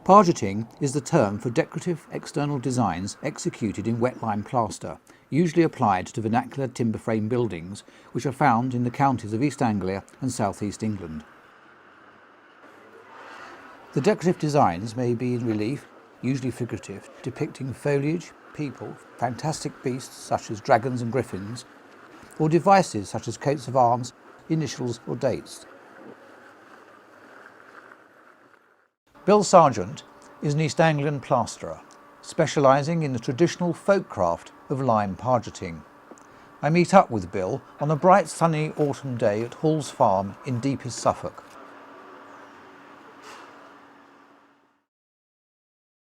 Pargetting is the term for decorative external designs executed in wet lime plaster, usually applied to vernacular timber frame buildings which are found in the counties of East Anglia and South East England. The decorative designs may be in relief, usually figurative, depicting foliage, people, fantastic beasts such as dragons and griffins, or devices such as coats of arms, initials or dates. Bill Sargent is an East Anglian plasterer, specialising in the traditional folk craft of lime pargetting. I meet up with Bill on a bright sunny autumn day at Hall's Farm in deepest Suffolk.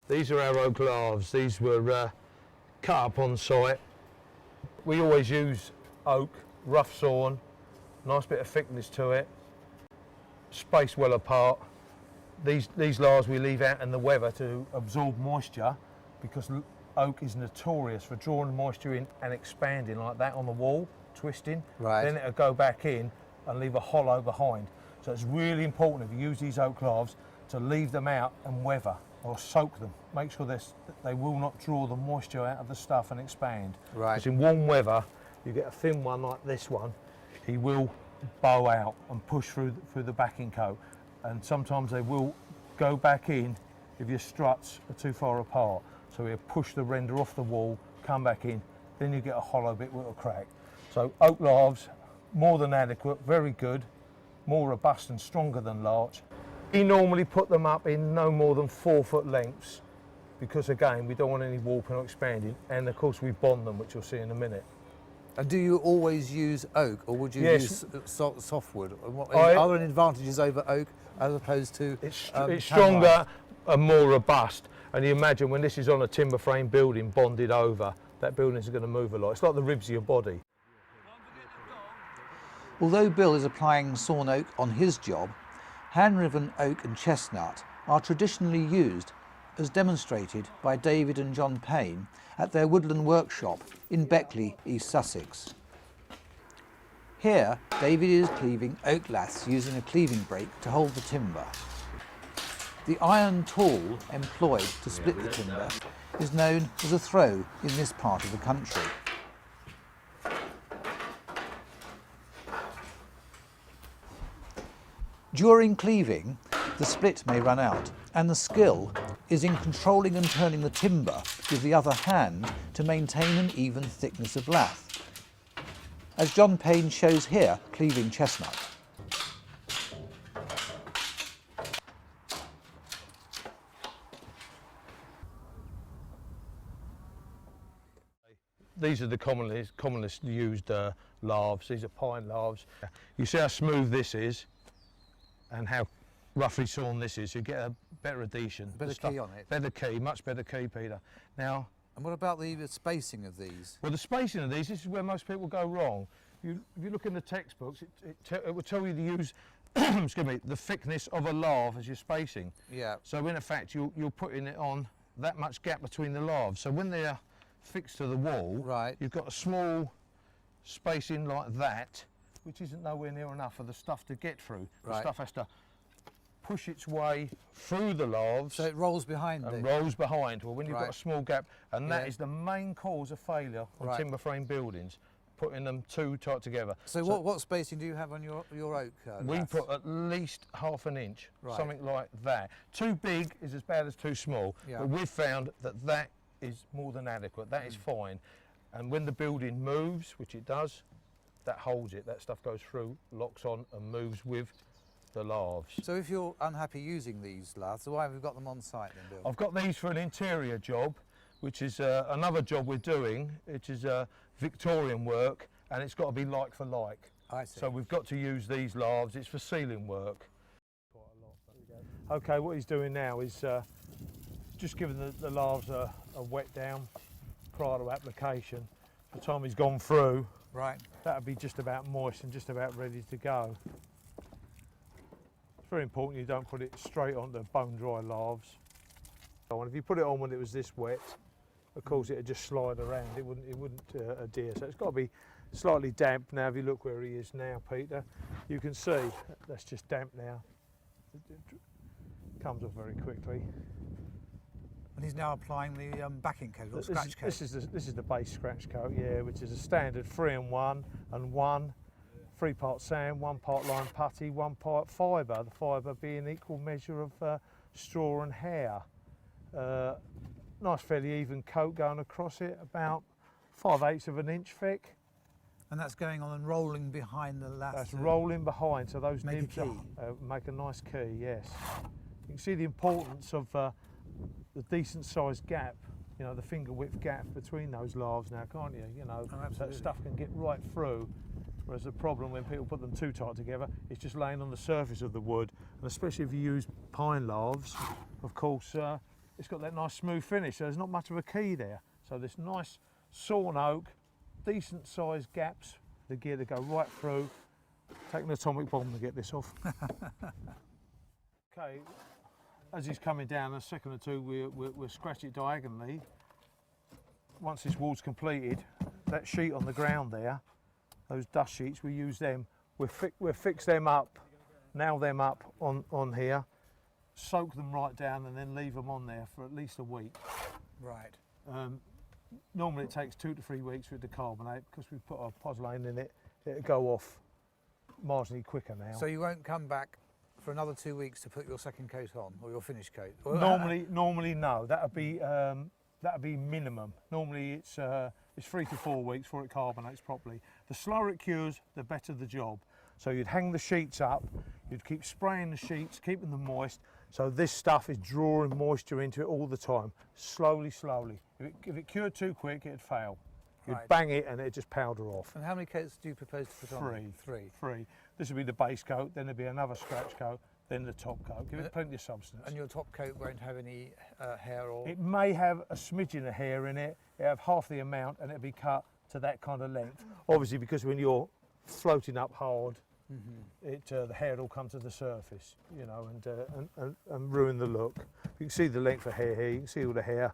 These are our oak laths. These were cut up on site. We always use oak, rough sawn, nice bit of thickness to it, spaced well apart. These laths we leave out in the weather to absorb moisture, because oak is notorious for drawing moisture in and expanding like that on the wall, twisting. Right. Then it'll go back in and leave a hollow behind. So it's really important if you use these oak laths to leave them out and weather or soak them. Make sure they will not draw the moisture out of the stuff and expand. Right. Because in warm weather, you get a thin one like this one, he will bow out and push through the backing coat. And sometimes they will go back in if your struts are too far apart. So we'll push the render off the wall, come back in, then you get a hollow bit with a crack. So oak laths, more than adequate, very good, more robust and stronger than larch. We normally put them up in no more than 4 foot lengths, because again, we don't want any warping or expanding. And of course we bond them, which you'll see in a minute. And do you always use oak, or would you Yes. use softwood? Are there any advantages over oak as opposed to It's tan stronger lime? and more robust. And you imagine when this is on a timber frame building bonded over, that building is going to move a lot. It's like the ribs of your body. Although Bill is applying sawn oak on his job, hand-riven oak and chestnut are traditionally used, as demonstrated by David and John Payne at their woodland workshop in Beckley, East Sussex. Here, David is cleaving oak laths using a cleaving brake to hold the timber. The iron tool employed to split the timber is known as a throw in this part of the country. During cleaving, the split may run out, and the skill is in controlling and turning the timber with the other hand to maintain an even thickness of lath, as John Payne shows here cleaving chestnut. These are the commonest used laths. These are pine laths. You see how smooth this is and how roughly sawn this is. You get a better adhesion. Better key on it. Better key, much better key, Peter. Now, And what about the spacing of these? well, the spacing of these, this is where most people go wrong. If you look in the textbooks, it will tell you to use excuse me, the thickness of a lath as your spacing. Yeah. So in effect, you're putting it on that much gap between the laths. So when they're fixed to the wall, Right. you've got a small spacing like that, which isn't nowhere near enough for the stuff to get through. The Right. stuff has to push its way through the laths So it rolls behind and the... rolls behind. Well, when you've got Right. a small gap, and that Yeah. is the main cause of failure on Right. timber frame buildings, putting them too tight together. So what spacing do you have on your oak? We laths? put at least ½ an inch, Right. something like that. Too big is as bad as too small, Yeah. but we've found that that is more than adequate. That is fine. And when the building moves, which it does, that holds it. That stuff goes through, locks on and moves with the laths. So if you're unhappy using these laths, why have you got them on site then, Bill? I've got these for an interior job, which is another job we're doing. It is Victorian work, and it's got to be like for like. I see. So we've got to use these laths. It's for ceiling work. Quite a lot. Okay, what he's doing now is just giving the laths a wet down prior to application. By the time he's gone through, Right. that'll be just about moist and just about ready to go. It's very important you don't put it straight onto bone dry laths. And if you put it on when it was this wet, of course it'd just slide around. It wouldn't adhere. So it's got to be slightly damp. Now if you look where he is now, Peter, you can see that's just damp now. It comes off very quickly. And he's now applying the backing coat or scratch coat. This is the base scratch coat, yeah, which is a standard 3-in-1 and 1. 3 part sand, 1 part lime putty, 1 part fibre. The fibre being equal measure of straw and hair. Nice fairly even coat going across it, about 5/8 of an inch thick. And that's going on and rolling behind the lath. That's rolling behind, so those make nibs a key. make a nice key, yes. You can see the importance of the decent sized gap, you know, the finger width gap between those lathes now, can't you? You know, that stuff can get right through. Whereas the problem when people put them too tight together, it's just laying on the surface of the wood. And especially if you use pine lathes, of course, it's got that nice smooth finish, so there's not much of a key there. So this nice sawn oak, decent sized gaps, the gear to go right through. Take an atomic bomb to get this off. Okay, as he's coming down, a second or two, we'll scratch it diagonally. Once this wall's completed, that sheet on the ground there, those dust sheets, we use them. We'll fix them up, nail them up on here, soak them right down, and then leave them on there for at least a week. Right. Normally it takes 2 to 3 weeks for it to carbonate, because we put our pozzolan in it, it'll go off marginally quicker now. So you won't come back for another 2 weeks to put your second coat on, or your finish coat? Normally no, that'd be minimum. Normally it's 3 to 4 weeks before it carbonates properly. The slower it cures, the better the job. So you'd hang the sheets up, you'd keep spraying the sheets, keeping them moist, so this stuff is drawing moisture into it all the time, slowly, slowly. If it cured too quick, it'd fail. You'd bang it and it'd just powder off. And how many coats do you propose to put on? Three. This would be the base coat, then there'd be another scratch coat, then the top coat. Give it plenty of substance. And your top coat won't have any hair or? It may have a smidgen of hair in it. It'll have half the amount and it'll be cut to that kind of length. Obviously, because when you're floating up hard, the hair will come to the surface, you know, and ruin the look. You can see the length of hair here. You can see all the hair.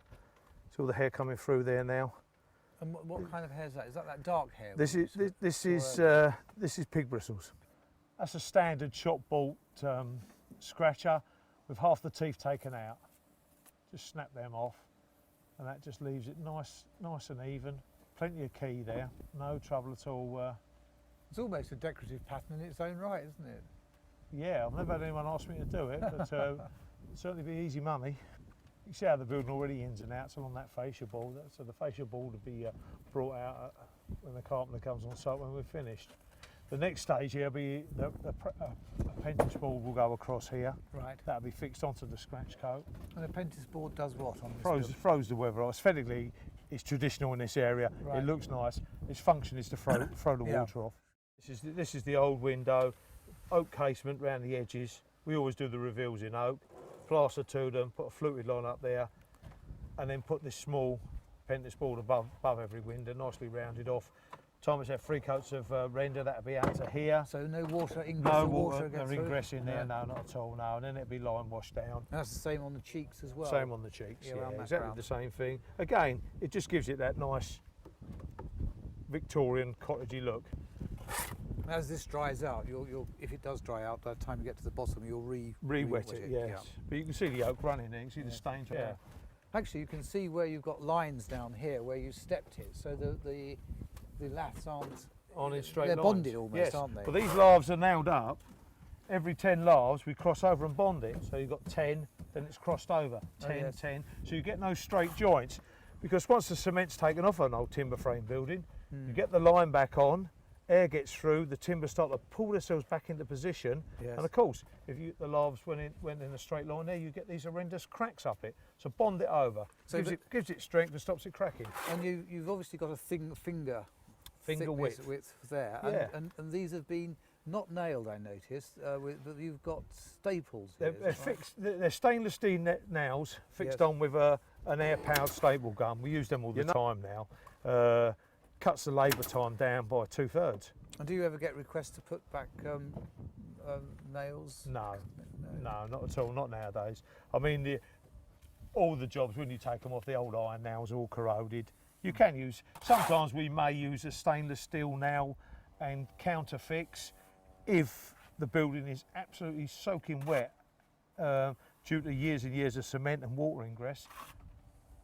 See all the hair coming through there now. And what kind of hair is that? Is that dark hair? This is pig bristles. That's a standard shop bought scratcher with half the teeth taken out. Just snap them off, and that just leaves it nice and even. Plenty of key there, no trouble at all. It's almost a decorative pattern in its own right, isn't it? Yeah, I've never had anyone ask me to do it, but it'd certainly be easy money. You see how the building already ins and outs along that fascia board. So the fascia board will be brought out when the carpenter comes on site when we're finished. The next stage here will be the apprentice board will go across here. Right. That'll be fixed onto the scratch coat. And the apprentice board does what on this? Throws the weather. Aesthetically, it's traditional in this area. Right. It looks nice. Its function is to throw the water off. This is the old window, oak casement round the edges. We always do the reveals in oak. Plaster to them, put a fluted line up there, and then put this small apprentice board above every window, nicely rounded off. Time it's had 3 coats of render, that'll be out to here. So no water ingress? No water ingress in there, no, not at all, no. And then it'll be lime washed down. And that's the same on the cheeks as well? Same on the cheeks, yeah, exactly the same thing. Again, it just gives it that nice Victorian cottagey look. As this dries out, if it does dry out, by the time you get to the bottom, you'll re-wet it, yes. Yeah. But you can see the oak running there, you can see the stains. Yeah. Actually, you can see where you've got lines down here where you stepped it, so the laths aren't in straight they're lines. Bonded almost, aren't they? Well, these lathes are nailed up. Every 10 lathes we cross over and bond it. So you've got 10, then it's crossed over. 10, 10. So you get no straight joints, because once the cement's taken off an old timber frame building, you get the line back on, air gets through, the timbers start to pull themselves back into position, and of course, if the lathes went in a straight line there, you get these horrendous cracks up it. So bond it over, so gives it strength and stops it cracking. And you've obviously got a finger width there, and these have been not nailed, I noticed, but you've got staples here. They're fixed. They're stainless steel nails fixed on with an air-powered staple gun. We use them all the time now. Cuts the labour time down by 2/3. And do you ever get requests to put back nails? No, not at all, not nowadays. I mean, all the jobs, when you take them off, the old iron nails are all corroded. You can use, sometimes we may use a stainless steel nail and counterfix if the building is absolutely soaking wet due to years and years of cement and water ingress.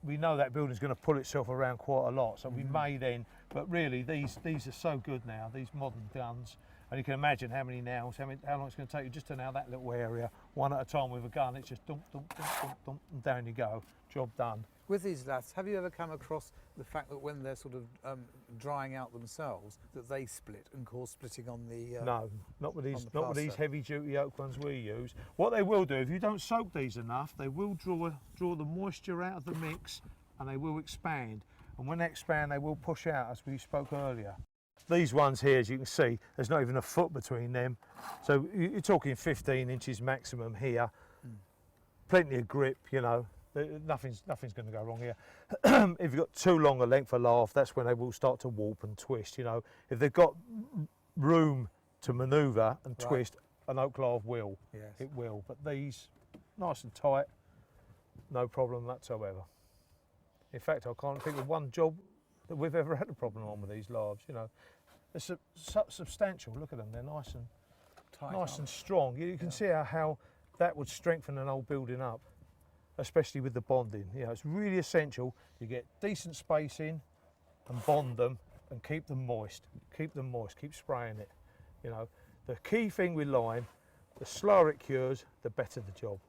we know that building's going to pull itself around quite a lot, so we may then, but really these are so good now, these modern guns, and you can imagine how many nails, how long it's going to take you just to nail that little area, one at a time with a gun. It's just dump, dump, dump, dump, dump, and down you go, job done. With these laths, have you ever come across the fact that when they're sort of drying out themselves, that they split and cause splitting on the? No, not with these heavy-duty oak ones we use. What they will do, if you don't soak these enough, they will draw the moisture out of the mix, and they will expand. And when they expand, they will push out, as we spoke earlier. These ones here, as you can see, there's not even a foot between them. So you're talking 15 inches maximum here. Plenty of grip, you know. Nothing's going to go wrong here. If you've got too long a length of lath, that's when they will start to warp and twist, you know. If they've got room to manoeuvre and twist, an oak lath will. Yes. It will. But these, nice and tight, no problem whatsoever. In fact, I can't think of one job that we've ever had a problem on with these laths, you know. They're substantial, look at them, they're nice and tight, nice and strong. You can see how that would strengthen an old building up, especially with the bonding. You know, it's really essential you get decent spacing and bond them and keep them moist, keep spraying it. You know, the key thing with lime, the slower it cures, the better the job.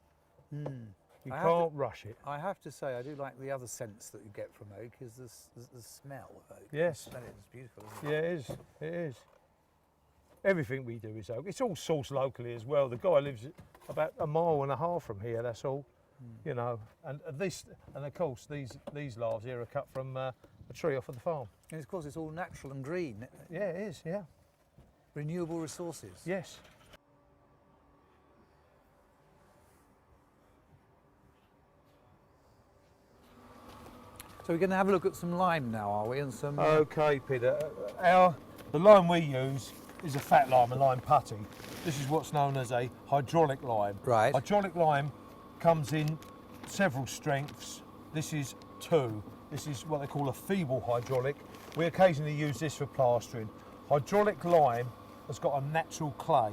You can't rush it. I have to say, I do like the other sense that you get from oak is the smell of oak. Yes. The smell is beautiful, isn't it? Yeah, it is. It is. Everything we do is oak. It's all sourced locally as well. The guy lives about 1.5 miles from here, that's all. You know, and of course these laths here are cut from a tree off of the farm. And of course it's all natural and green. Yeah, it is, yeah. Renewable resources. Yes. So we're going to have a look at some lime now, are we? And some. Okay, Peter. The lime we use is a fat lime, a lime putty. This is what's known as a hydraulic lime. Right. Hydraulic lime comes in several strengths. This is 2. This is what they call a feeble hydraulic. We occasionally use this for plastering. Hydraulic lime has got a natural clay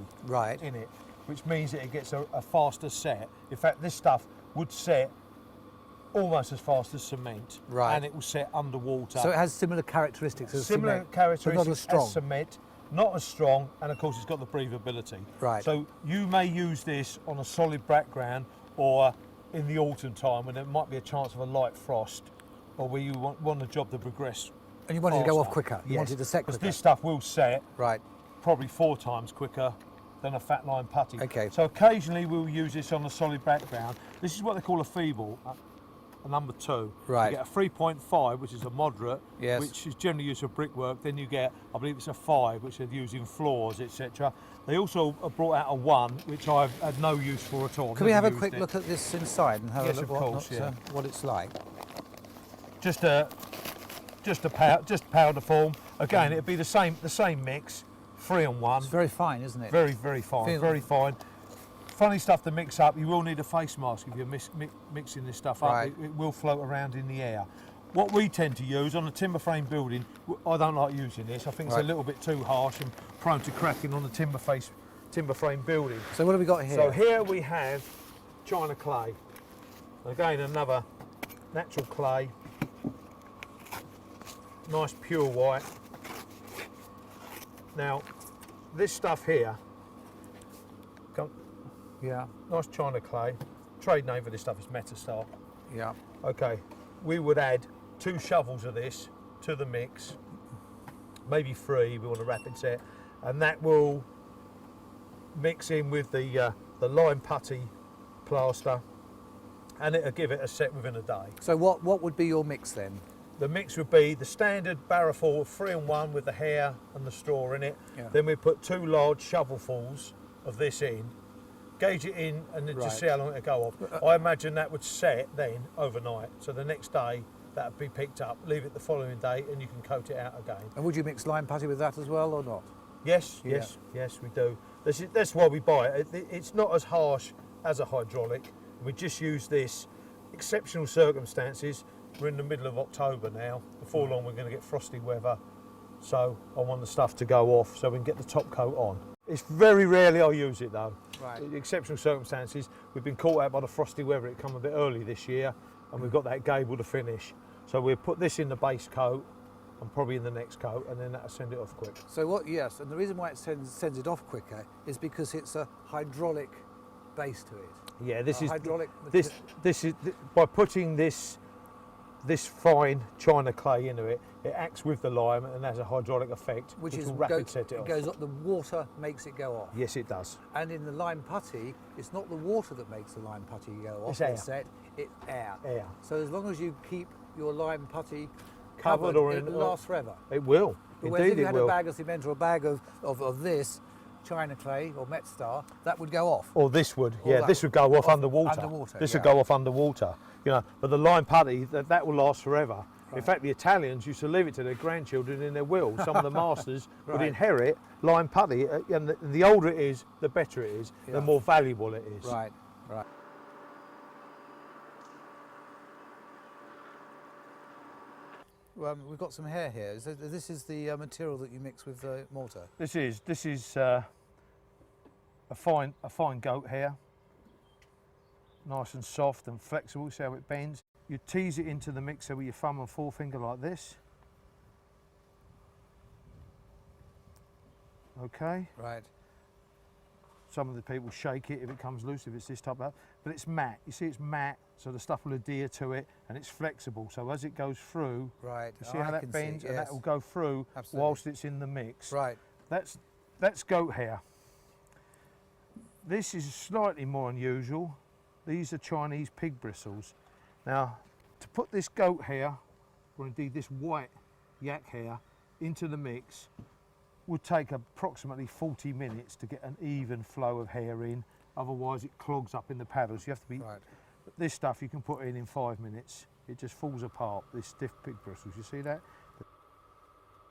in it, which means that it gets a faster set. In fact, this stuff would set almost as fast as cement, and it will set underwater. So it has similar characteristics as cement, characteristics but not as strong. as cement, not as strong, and of course it's got the breathability. Right. So you may use this on a solid background, or in the autumn time when there might be a chance of a light frost, or where you want the job to progress. And you want it to go off quicker. You want it to set quicker. Because this stuff will set probably 4 times quicker than a fat lime putty. Okay. So occasionally we'll use this on a solid background. This is what they call a feeble. A number 2. Right. You get a 3.5, which is a moderate, yes, which is generally used for brickwork. Then you get, I believe it's a 5, which they're using floors, etc. They also have brought out a 1, which I've had no use for at all. Can we have a quick look at this inside and have a look what it's like? Just powder form. Again, it'd be the same mix, 3 on 1. It's very fine, isn't it? Very, very fine. Very fine. Funny stuff to mix up. You will need a face mask if you're mixing this stuff up. It will float around in the air. What we tend to use on a timber frame building, I don't like using this. I think it's a little bit too harsh and prone to cracking on the timber frame building. So what have we got here? So here we have China clay. Again, another natural clay. Nice pure white. Now, this stuff here, nice China clay. Trade name for this stuff is Metastar. Yeah. Okay, we would add 2 shovels of this to the mix, maybe 3. We want a rapid set, and that will mix in with the lime putty plaster, and it'll give it a set within a day. So what would be your mix then? The mix would be the standard barrelful of 3 on 1 with the hair and the straw in it. Yeah. Then we put 2 large shovelfuls of this in, gauge it in, and then just see how long it'll go off. I imagine that would set then overnight. So the next day that would be picked up, leave it the following day, and you can coat it out again. And would you mix lime putty with that as well or not? Yes, yes, we do. That's why we buy it. It's not as harsh as a hydraulic. We just use this. Exceptional circumstances. We're in the middle of October now. Before long we're going to get frosty weather. So I want the stuff to go off so we can get the top coat on. It's very rarely I use it though. Right. Exceptional circumstances. We've been caught out by the frosty weather. It came a bit early this year, and we've got that gable to finish. So we'll put this in the base coat and probably in the next coat, and then that'll send it off quick. So what? Yes, and the reason why it sends it off quicker is because it's a hydraulic base to it. Yeah, this is hydraulic. this is by putting this fine china clay into it. It acts with the lime and has a hydraulic effect, which will rapid set it off. It goes up. The water makes it go off. Yes, it does. And in the lime putty, it's not the water that makes the lime putty go off. It's air. It's air. Air. So as long as you keep your lime putty Covered or it will last forever. It will. But Indeed, if you it had will. a bag of cement or a bag of this china clay or Met Star, that would go off. Or this would, Or yeah, that this would go off underwater. This would yeah. go off underwater, you know. But the lime putty, that will last forever. Right. In fact, the Italians used to leave it to their grandchildren in their will. Some of the masters would Right. inherit lime putty, and the older it is, the better it is, Yeah. the more valuable it is. Right, right. We've got some hair here. This is the material that you mix with the mortar. This is a fine goat hair, nice and soft and flexible. See how it bends. You tease it into the mixer with your thumb and forefinger like this. Okay. Right. Some of the people shake it if it comes loose, if it's this type of, but it's matte. You see, it's matte, so the stuff will adhere to it, and it's flexible. So as it goes through, Right. you see how that bends, and that will go through Absolutely. whilst it's in the mix. Right. That's goat hair. This is slightly more unusual. These are Chinese pig bristles. Now, to put this goat hair, or indeed this white yak hair, into the mix would take approximately 40 minutes to get an even flow of hair in. Otherwise, it clogs up in the paddles. You have to be. Right. This stuff you can put in 5 minutes. It just falls apart. This stiff pig bristles. You see that?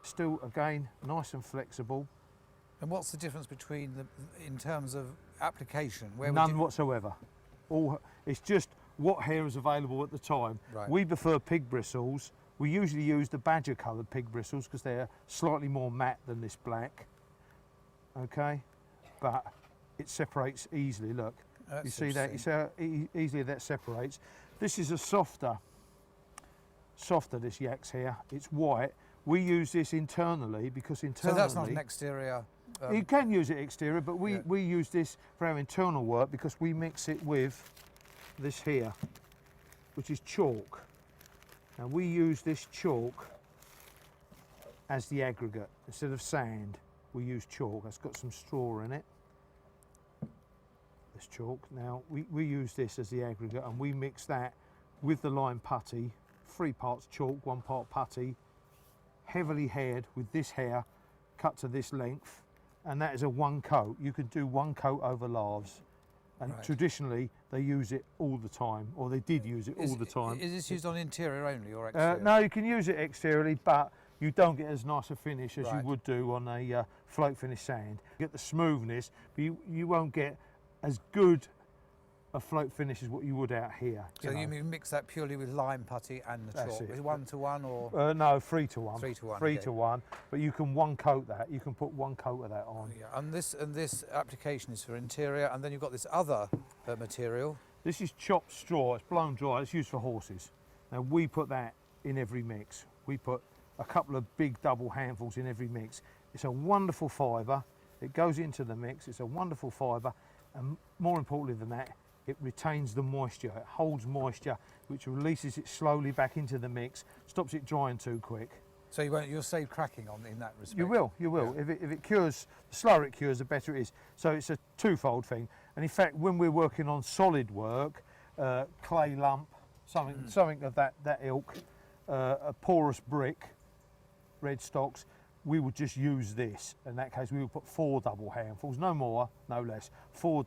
Still, again, nice and flexible. And what's the difference between in terms of application? None whatsoever. It's just what hair is available at the time. Right. We prefer pig bristles. We usually use the badger coloured pig bristles because they're slightly more matte than this black. Okay, but it separates easily. Look, That's you see that? You see how easily that separates. This is a softer this yak's hair. It's white. We use this internally because internally. So that's not an exterior. You can use it exterior, but we, Yeah. we use this for our internal work because we mix it with this here, which is chalk. Now we use this chalk as the aggregate. Instead of sand, we use chalk. It's got some straw in it. This chalk. Now we use this as the aggregate and we mix that with the lime putty, 3 parts chalk, 1 part putty, heavily haired with this hair cut to this length, and that is a 1 coat. You can do 1 coat over lathes, and Right. traditionally they use it all the time, or they did use it all the time. Is this used on interior only or exterior? No, you can use it exteriorly, but you don't get as nice a finish as Right. you would do on a float finish sand. You get the smoothness, but you won't get as good a float finish as what you would out here. So you mix that purely with lime putty and the That's chalk? it. Is it 1 to 1 or? No, 3 to 1. 3 to 1, 3 okay. to 1, but you can 1 coat that. You can put 1 coat of that on. Yeah, and this application is for interior, and then you've got this other material. This is chopped straw. It's blown dry. It's used for horses. Now we put that in every mix. We put a couple of big double handfuls in every mix. It's a wonderful fibre. It goes into the mix. It's a wonderful fibre, and more importantly than that, it retains the moisture. It holds moisture, which releases it slowly back into the mix, stops it drying too quick. So you'll save cracking in that respect. You will. Yeah. If it cures, the slower it cures, the better it is. So it's a twofold thing. And in fact, when we're working on solid work, clay lump, something of that ilk, a porous brick, red stocks, we would just use this. In that case, we would put 4 double handfuls, no more, no less, 4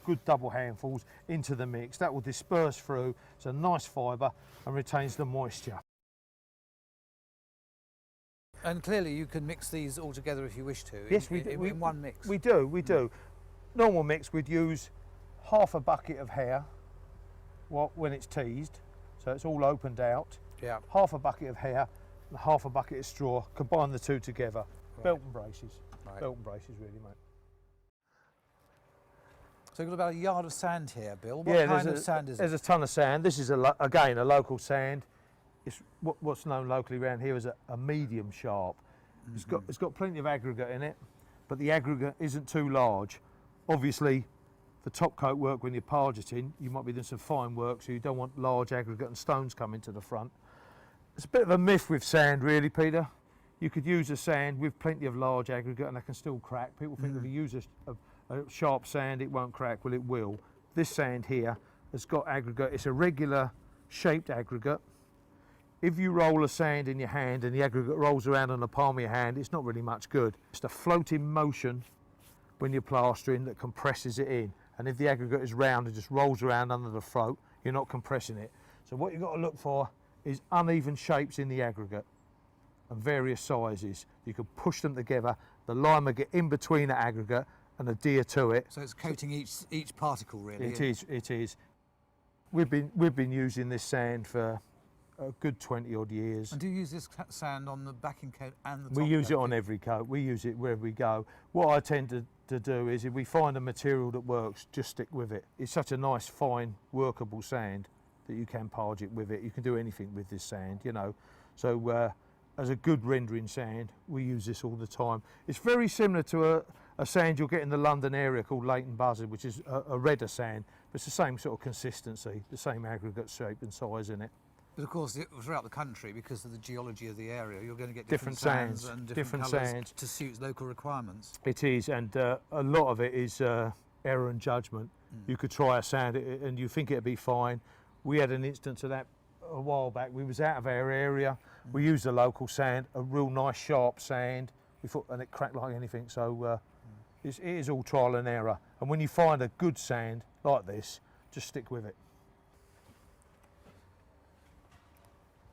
good double handfuls into the mix. That will disperse through. It's a nice fibre and retains the moisture. And clearly you can mix these all together if you wish to. Yes, we do. In one mix. We do. Normal mix, we'd use half a bucket of hair when it's teased, so it's all opened out. Yeah. Half a bucket of hair and half a bucket of straw. Combine the two together. Right. Belt and braces. Right. Belt and braces, really, mate. So you've got about a yard of sand here, Bill. What Yeah, kind of sand is it? there's a ton of sand. This is, again, a local sand. It's what's known locally around here as a medium sharp. It's got plenty of aggregate in it, but the aggregate isn't too large. Obviously, for top coat work when you're pargeting, you might be doing some fine work, so you don't want large aggregate and stones coming to the front. It's a bit of a myth with sand, really, Peter. You could use a sand with plenty of large aggregate and it can still crack. People think if you use a sharp sand, it won't crack. Well, it will. This sand here has got aggregate. It's a regular shaped aggregate. If you roll a sand in your hand and the aggregate rolls around on the palm of your hand, it's not really much good. It's a floating motion when you're plastering that compresses it in. And if the aggregate is round and just rolls around under the throat, you're not compressing it. So what you've got to look for is uneven shapes in the aggregate and various sizes. You can push them together. The lime will get in between the aggregate and adhere to it. So it's coating each particle, really. It is. It is. We've been using this sand for a good 20 odd years. And do you use this sand on the backing coat and the top We use coat? it on every coat. We use it wherever we go. What I tend to do is if we find a material that works, just stick with it. It's such a nice, fine, workable sand that you can parge it with it. You can do anything with this sand, you know. So as a good rendering sand, we use this all the time. It's very similar to a sand you'll get in the London area called Leighton Buzzard, which is a redder sand. But it's the same sort of consistency, the same aggregate shape and size in it. But of course, throughout the country, because of the geology of the area, you're going to get Different sands sands, and different colours sands. to suit local requirements. It is, and a lot of it is error and judgment. You could try a sand and you think it'd be fine. We had an instance of that a while back. We was out of our area. We used a local sand, a real nice sharp sand. We thought, and it cracked like anything. So it is all trial and error. And when you find a good sand like this, just stick with it.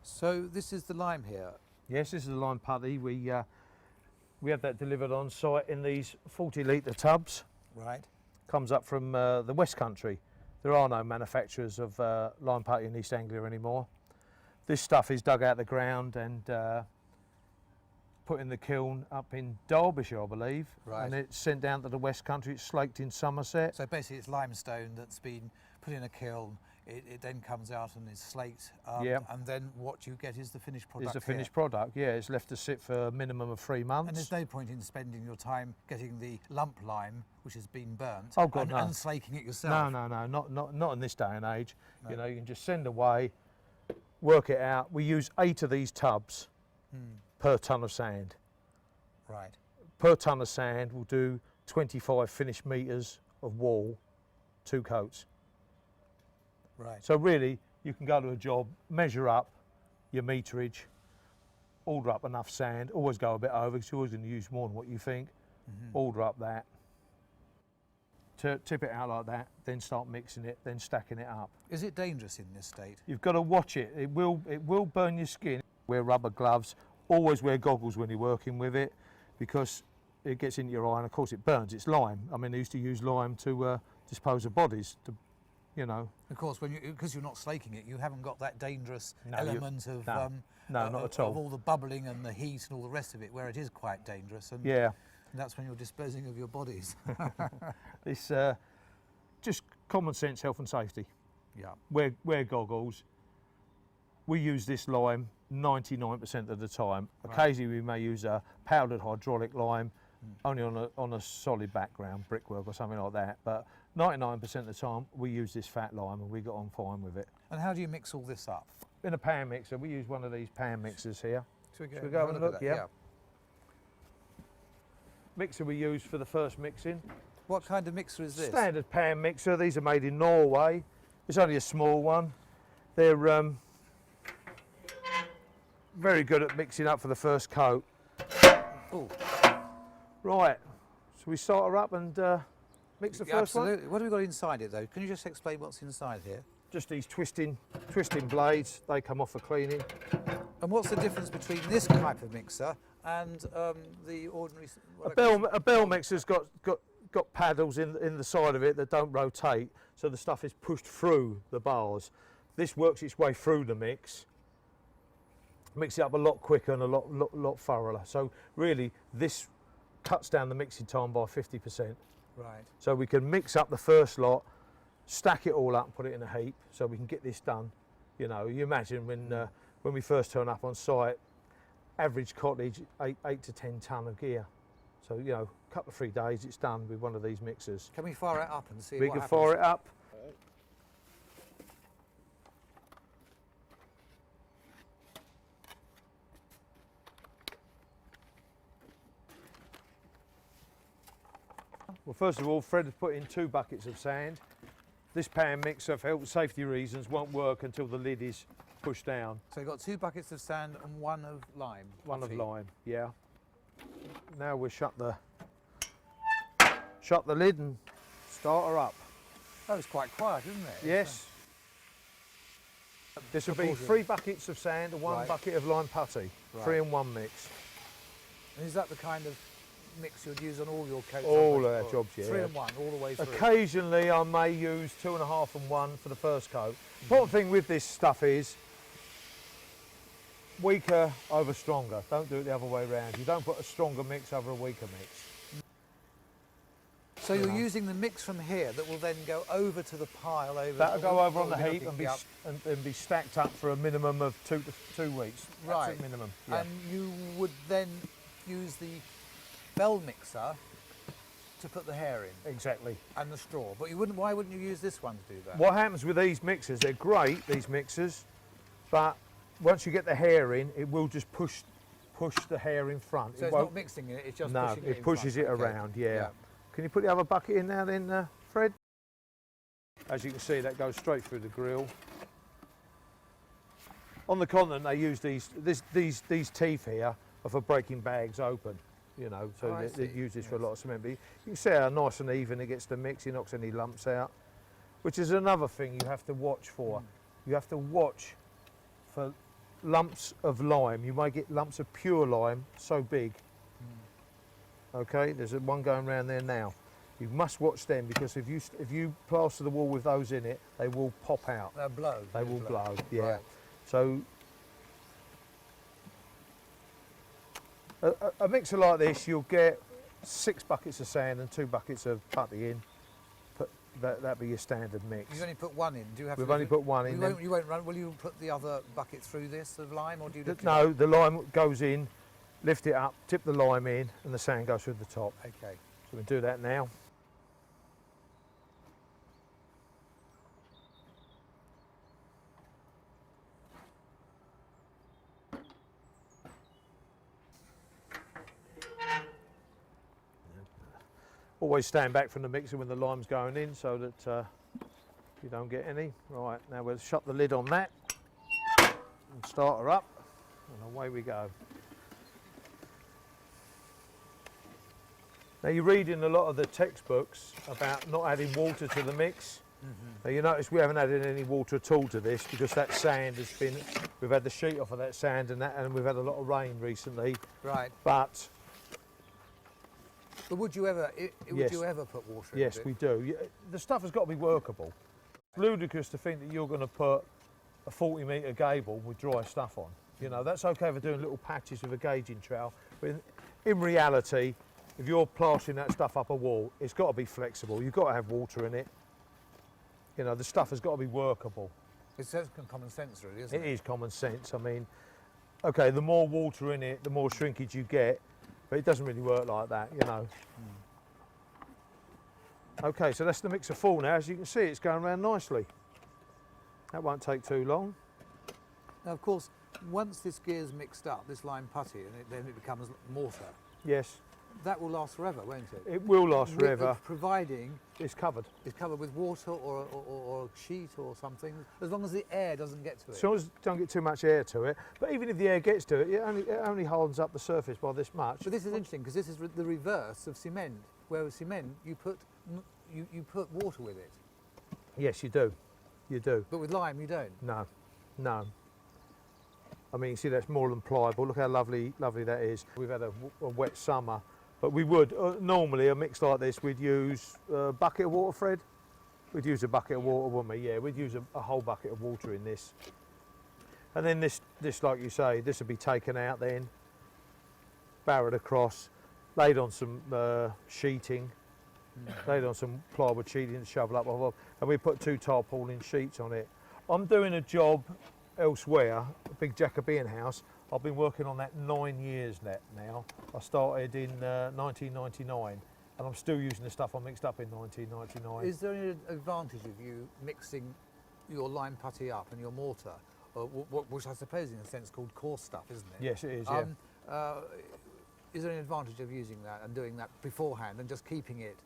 So this is the lime here. Yes, this is the lime putty. We have that delivered on site in these 40-litre tubs. Right. Comes up from the West Country. There are no manufacturers of lime putty in East Anglia anymore. This stuff is dug out of the ground and put in the kiln up in Derbyshire, I believe. Right. And it's sent down to the West Country. It's slaked in Somerset. So basically it's limestone that's been put in a kiln. It then comes out and is slaked. Yep. And then what you get is the finished product. It's the here. finished product, yeah. It's left to sit for a minimum of 3 months. And there's no point in spending your time getting the lump lime, which has been burnt, Oh, God, no. and slaking it yourself. No, not in this day and age. No. You know, you can just send away, work it out. We use 8 of these tubs per tonne of sand. Right. Per tonne of sand will do 25 finished metres of wall, 2 coats. Right. So really, you can go to a job, measure up your meterage, order up enough sand, always go a bit over because you're always going to use more than what you think. Order up that, tip it out like that, then start mixing it, then stacking it up. Is it dangerous in this state? You've got to watch it. It will burn your skin. Wear rubber gloves. Always wear goggles when you're working with it because it gets into your eye and of course it burns. It's lime. I mean, they used to use lime to dispose of bodies. You know. Of course, because you're not slaking it, you haven't got that dangerous No, element of not at all. of all the bubbling and the heat and all the rest of it, where it is quite dangerous. And Yeah. that's when you're disposing of your bodies. It's just common sense, health and safety. Yeah. Wear goggles. We use this lime 99% of the time. Right. Occasionally we may use a powdered hydraulic lime, only on a solid background, brickwork or something like that. But 99% of the time we use this fat lime and we get on fine with it. And how do you mix all this up? In a pan mixer, we use one of these pan mixers here. Should we Should we go and look? at that? Yeah. Mixer we use for the first mixing. What kind of mixer is this? Standard pan mixer. These are made in Norway. It's only a small one. They're very good at mixing up for the first coat. Oh, Right, so we start her up and mix the first one. absolutely. What have we got inside it though? Can you just explain what's inside here? Just these twisting blades. They come off for cleaning. And what's the difference between this type of mixer and the ordinary? A bell mixer's got paddles in the side of it that don't rotate, so the stuff is pushed through the bars. This works its way through the mix. Mix it up a lot quicker and a lot thorougher. So really, this cuts down the mixing time by 50%. Right. So we can mix up the first lot, stack it all up and put it in a heap so we can get this done. You know, you imagine when we first turn up on site, average cottage, 8 to 10 tonne of gear. So, you know, a couple of 3 days it's done with one of these mixers. Can we fire it up and see We what can happens? fire it up. Well, first of all, Fred has put in 2 buckets of sand. This pan mixer, for health and safety reasons, won't work until the lid is pushed down. So you've got 2 buckets of sand and 1 of lime. One of putty. lime, yeah. Now we'll shut the lid and start her up. That was quite quiet, isn't it? Yes. This will be 3 buckets of sand and 1 Right. bucket of lime putty. Right. 3 in 1 mix. And is that the kind of mix you'd use on all your coats? All our jobs, yeah. 3 in 1, all the way through. Occasionally I may use 2.5 and 1 for the first coat. Important thing with this stuff is weaker over stronger. Don't do it the other way around. You don't put a stronger mix over a weaker mix. So you're using the mix from here that will then go over to the pile over. That'll go over on the we'll be heap looking and be stacked up for a minimum of 2 weeks. Right. That's a minimum. Yeah. And you would then use the bell mixer to put the hair in Exactly. and the straw. But you wouldn't. Why wouldn't you use this one to do that? What happens with these mixers, they're great, these mixers, but once you get the hair in, it will just push the hair in front. So it it's won't, not mixing it, it's just no, pushing it it in pushes front. it Okay. around, yeah. Can you put the other bucket in now then, Fred? As you can see, that goes straight through the grill. On the continent, they use these teeth here are for breaking bags open, you know, so Oh, they use this for a lot of cement. But you can see how nice and even it gets the mix, it knocks any lumps out, which is another thing you have to watch for. You have to watch for lumps of lime. You might get lumps of pure lime so big. Okay, there's one going around there now. You must watch them because if you plaster the wall with those in it, they will pop out. They'll blow. They will blow, yeah. Right. So a mixer like this, you'll get 6 buckets of sand and 2 buckets of putty in. That'd be your standard mix. You only put 1 in. Do you have We've to only put 1 in. You won't run. Will you put the other bucket through this of lime, or do you? lift it No, up? the lime goes in, lift it up, tip the lime in, and the sand goes through the top. Okay. So we do that now. Always stand back from the mixer when the lime's going in so that you don't get any. Right, now we'll shut the lid on that and start her up, and away we go. Now you read in a lot of the textbooks about not adding water to the mix. Now you notice we haven't added any water at all to this because that sand has been, we've had the sheet off of that sand and we've had a lot of rain recently. Right. But would you ever? Would Yes. you ever put water in yes, it? we do. The stuff has got to be workable. It's ludicrous to think that you're going to put a 40-metre gable with dry stuff on. You know, that's okay for doing little patches with a gauging trowel, but in reality, if you're plastering that stuff up a wall, it's got to be flexible. You've got to have water in it. You know, the stuff has got to be workable. It's common sense, really, isn't It it? is common sense. I mean, okay, the more water in it, the more shrinkage you get, but it doesn't really work like that, you know. Okay, so that's the mixer full now. As you can see, it's going around nicely. That won't take too long. Now, of course, once this gear's mixed up, this lime putty, and then it becomes mortar, Yes, that will last forever, won't it? it will last forever. Providing It's covered. it's covered with water or a sheet or something, as long as the air doesn't get to it. As long as you don't get too much air to it, but even if the air gets to it, it only hardens up the surface by this much. But this is interesting because this is the reverse of cement, where with cement you put water with it, Yes, you do. You do. but with lime you don't. No, no. I mean, you see, that's more than pliable. Look how lovely that is. We've had a wet summer, but we would, normally a mix like this, we'd use a bucket of water, Fred? We'd use a bucket of water, wouldn't we? Yeah, we'd use a whole bucket of water in this. And then this, like you say, this would be taken out then, barreled across, laid on some sheeting, laid on some plywood sheeting and shovel up, and we put 2 tarpaulin sheets on it. I'm doing a job elsewhere, a big Jacobean house. I've been working on that 9 years now. I started in 1999, and I'm still using the stuff I mixed up in 1999. Is there any advantage of you mixing your lime putty up and your mortar, which I suppose in a sense called coarse stuff, isn't it? Yes, it is, yeah. Is there any advantage of using that and doing that beforehand and just keeping it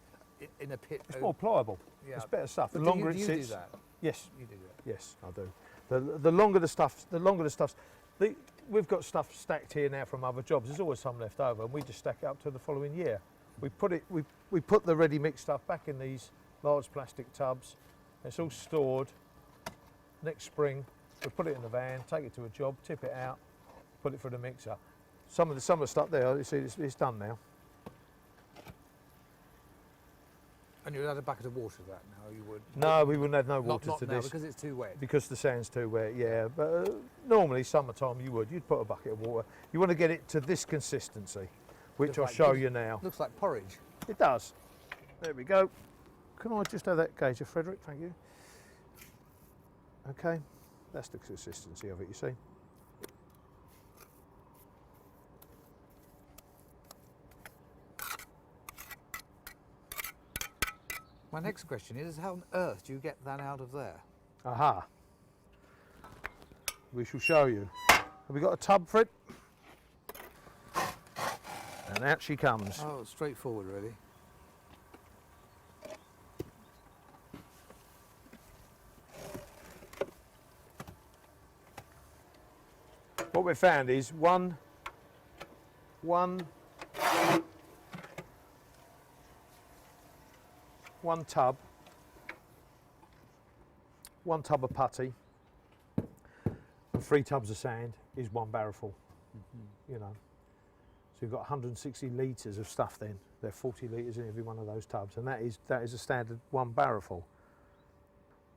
in a pit? It's more pliable. Yeah. It's better stuff. The longer it sits. Do you do that? Yes. You do that? Yes, I do. The longer the stuff, we've got stuff stacked here now from other jobs. There's always some left over, and we just stack it up to the following year. We put the ready mixed stuff back in these large plastic tubs. It's all stored. Next spring, we put it in the van, take it to a job, tip it out, put it through the mixer. Some of the stuff there, you see, it's done now. And you'd add a bucket of water to that now, you would? No, we wouldn't add no water not to now, this. because it's too wet? Because the sand's too wet, yeah. But normally, summertime, you'd put a bucket of water. You want to get it to this consistency, which I'll show you now. Looks like porridge. It does. There we go. Can I just have that gauge of Frederick? Thank you. Okay, that's the consistency of it, you see. My next question is, how on earth do you get that out of there? Aha. We shall show you. Have we got a tub for it? And out she comes. Oh, it's straightforward, really. What we've found is one tub of putty and 3 tubs of sand is 1 barrelful. You know, so you've got 160 litres of stuff. Then there are 40 litres in every one of those tubs, and that is a standard 1 barrelful.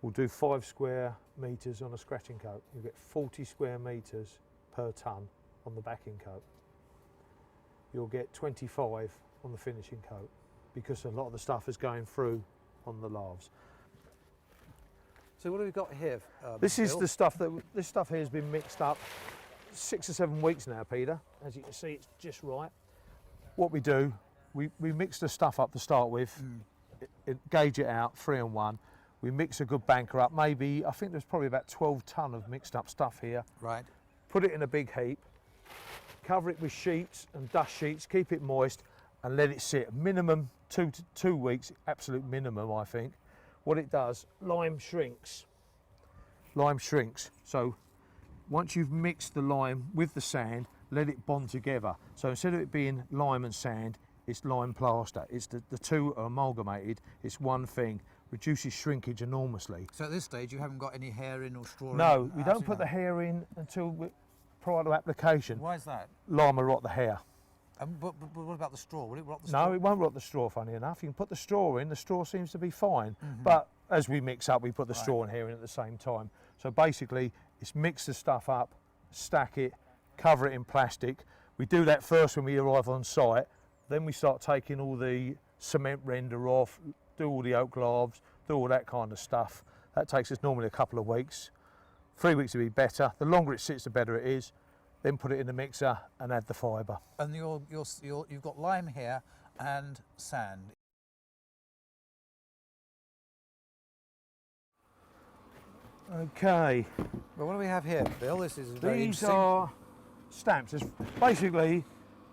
We'll do 5 square metres on a scratching coat. You get 40 square metres per tonne on the backing coat. You'll get 25 on the finishing coat, because a lot of the stuff is going through on the lathes. So what have we got here? This is Bill? the stuff this stuff here has been mixed up 6 or 7 weeks now, Peter. As you can see, it's just right. What we do, we mix the stuff up to start with, gauge it out 3 and 1. We mix a good banker up. Maybe, I think there's probably about 12 tonne of mixed up stuff here. Right. Put it in a big heap, cover it with sheets and dust sheets, keep it moist, and let it sit. Minimum 2 weeks, absolute minimum, I think. What it does, lime shrinks. Lime shrinks. So once you've mixed the lime with the sand, let it bond together. So instead of it being lime and sand, it's lime plaster. It's the two are amalgamated. It's one thing. Reduces shrinkage enormously. So at this stage, you haven't got any hair in or straw in? No, we don't put the hair in until prior to application. Why is that? Lime will rot the hair. But what about the straw? Will it rot the straw? No, it won't rot the straw, funny enough. You can put the straw in, the straw seems to be fine. But as we mix up, we put the straw and hair in at the same time. So basically, it's mix the stuff up, stack it, cover it in plastic. We do that first when we arrive on site. Then we start taking all the cement render off, do all the oak lathes, do all that kind of stuff. That takes us normally a couple of weeks. 3 weeks would be better. The longer it sits, the better it is. Then put it in the mixer and add the fibre. And you've got lime here and sand. Okay. Well, what do we have here, Bill? This is very These interesting. are stamps. Basically,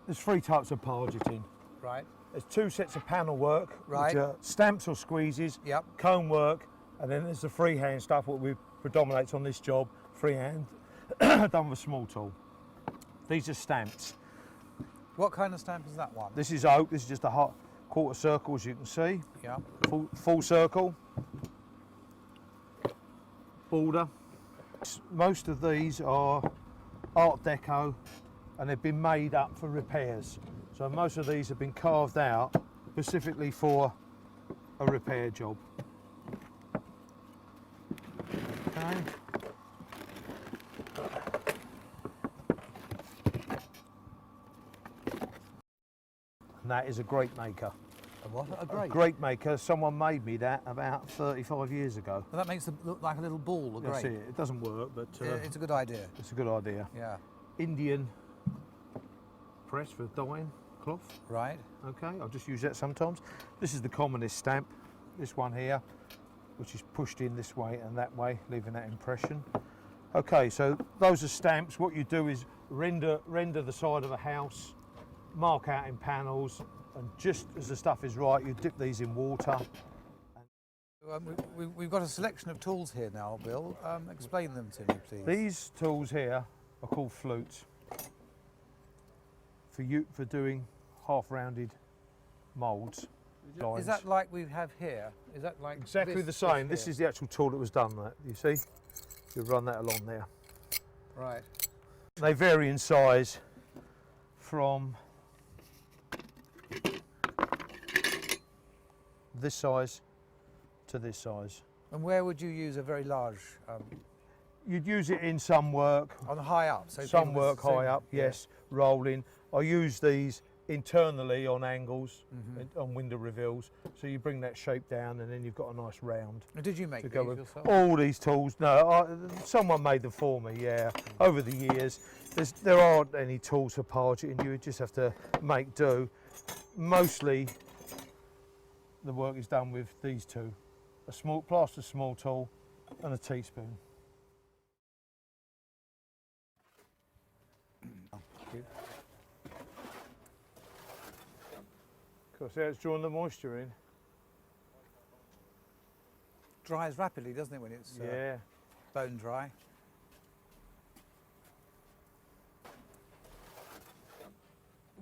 there's 3 types of pargetting. Right. There's 2 sets of panel work, Right. which are stamps or squeezes, Yep. comb work, and then there's the freehand stuff, what we predominates on this job, freehand, done with a small tool. These are stamps. What kind of stamp is that one? This is oak. This is just a hot quarter circle, as you can see. Yeah. Full circle. Border. Most of these are Art Deco, and they've been made up for repairs. So most of these have been carved out specifically for a repair job. Okay. And that is a grate maker. What? A grate? Grate maker. Someone made me that about 35 years ago. Well, that makes it look like a little ball, a That's grate. it. It doesn't work, but It's a good idea. it's a good idea. Yeah. Indian press for dyeing cloth. Right. Okay, I'll just use that sometimes. This is the commonest stamp, this one here, which is pushed in this way and that way, leaving that impression. Okay, so those are stamps. What you do is render the side of a house, mark out in panels, and just as the stuff is right, you dip these in water. We've got a selection of tools here now, Bill. Explain them to me, please. These tools here are called flutes for doing half-rounded moulds. Is that like we have here? Is that like Exactly the same. This is the actual tool that was done. That you see, you run that along there. Right. They vary in size from this size to this size. And where would you use a very large? You'd use it in some work. On high up. So Some work high up, yes, rolling. I use these internally on angles, on window reveals, so you bring that shape down and then you've got a nice round. Did you make to these go with. yourself? All these tools, no, someone made them for me, yeah. Over the years, there aren't any tools for pargeting, you just have to make do. Mostly the work is done with these two, a small plaster small tool and a teaspoon. Of course, that's drawing the moisture in. Dries rapidly, doesn't it, when it's Yeah. bone dry?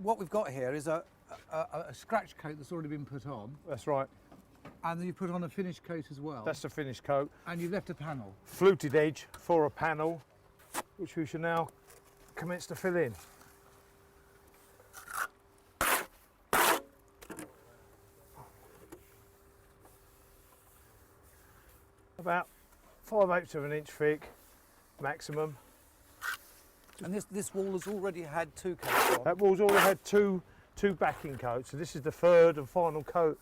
What we've got here is a scratch coat that's already been put on, That's right. and then you put on a finish coat as well. That's the finished coat. And you've left a panel. Fluted edge for a panel, which we shall now commence to fill in. About 5/8 of an inch thick, maximum. And this wall has already had two coats on. That wall's already had two backing coats, so this is the third and final coat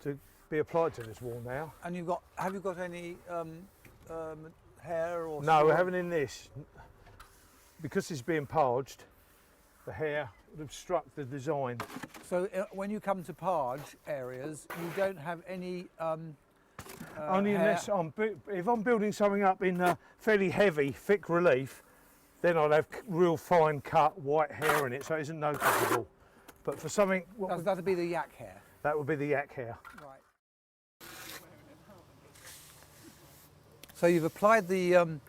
to be applied to this wall now. And have you got any hair or? No, straw? we're having in this. Because it's being parged, the hair would obstruct the design. So when you come to parge areas, you don't have any. Only hair. unless if I'm building something up in fairly heavy, thick relief, then I'd have real fine cut white hair in it, so it isn't noticeable. But for something, That'd be the yak hair. that would be the yak hair. Right. So you've applied the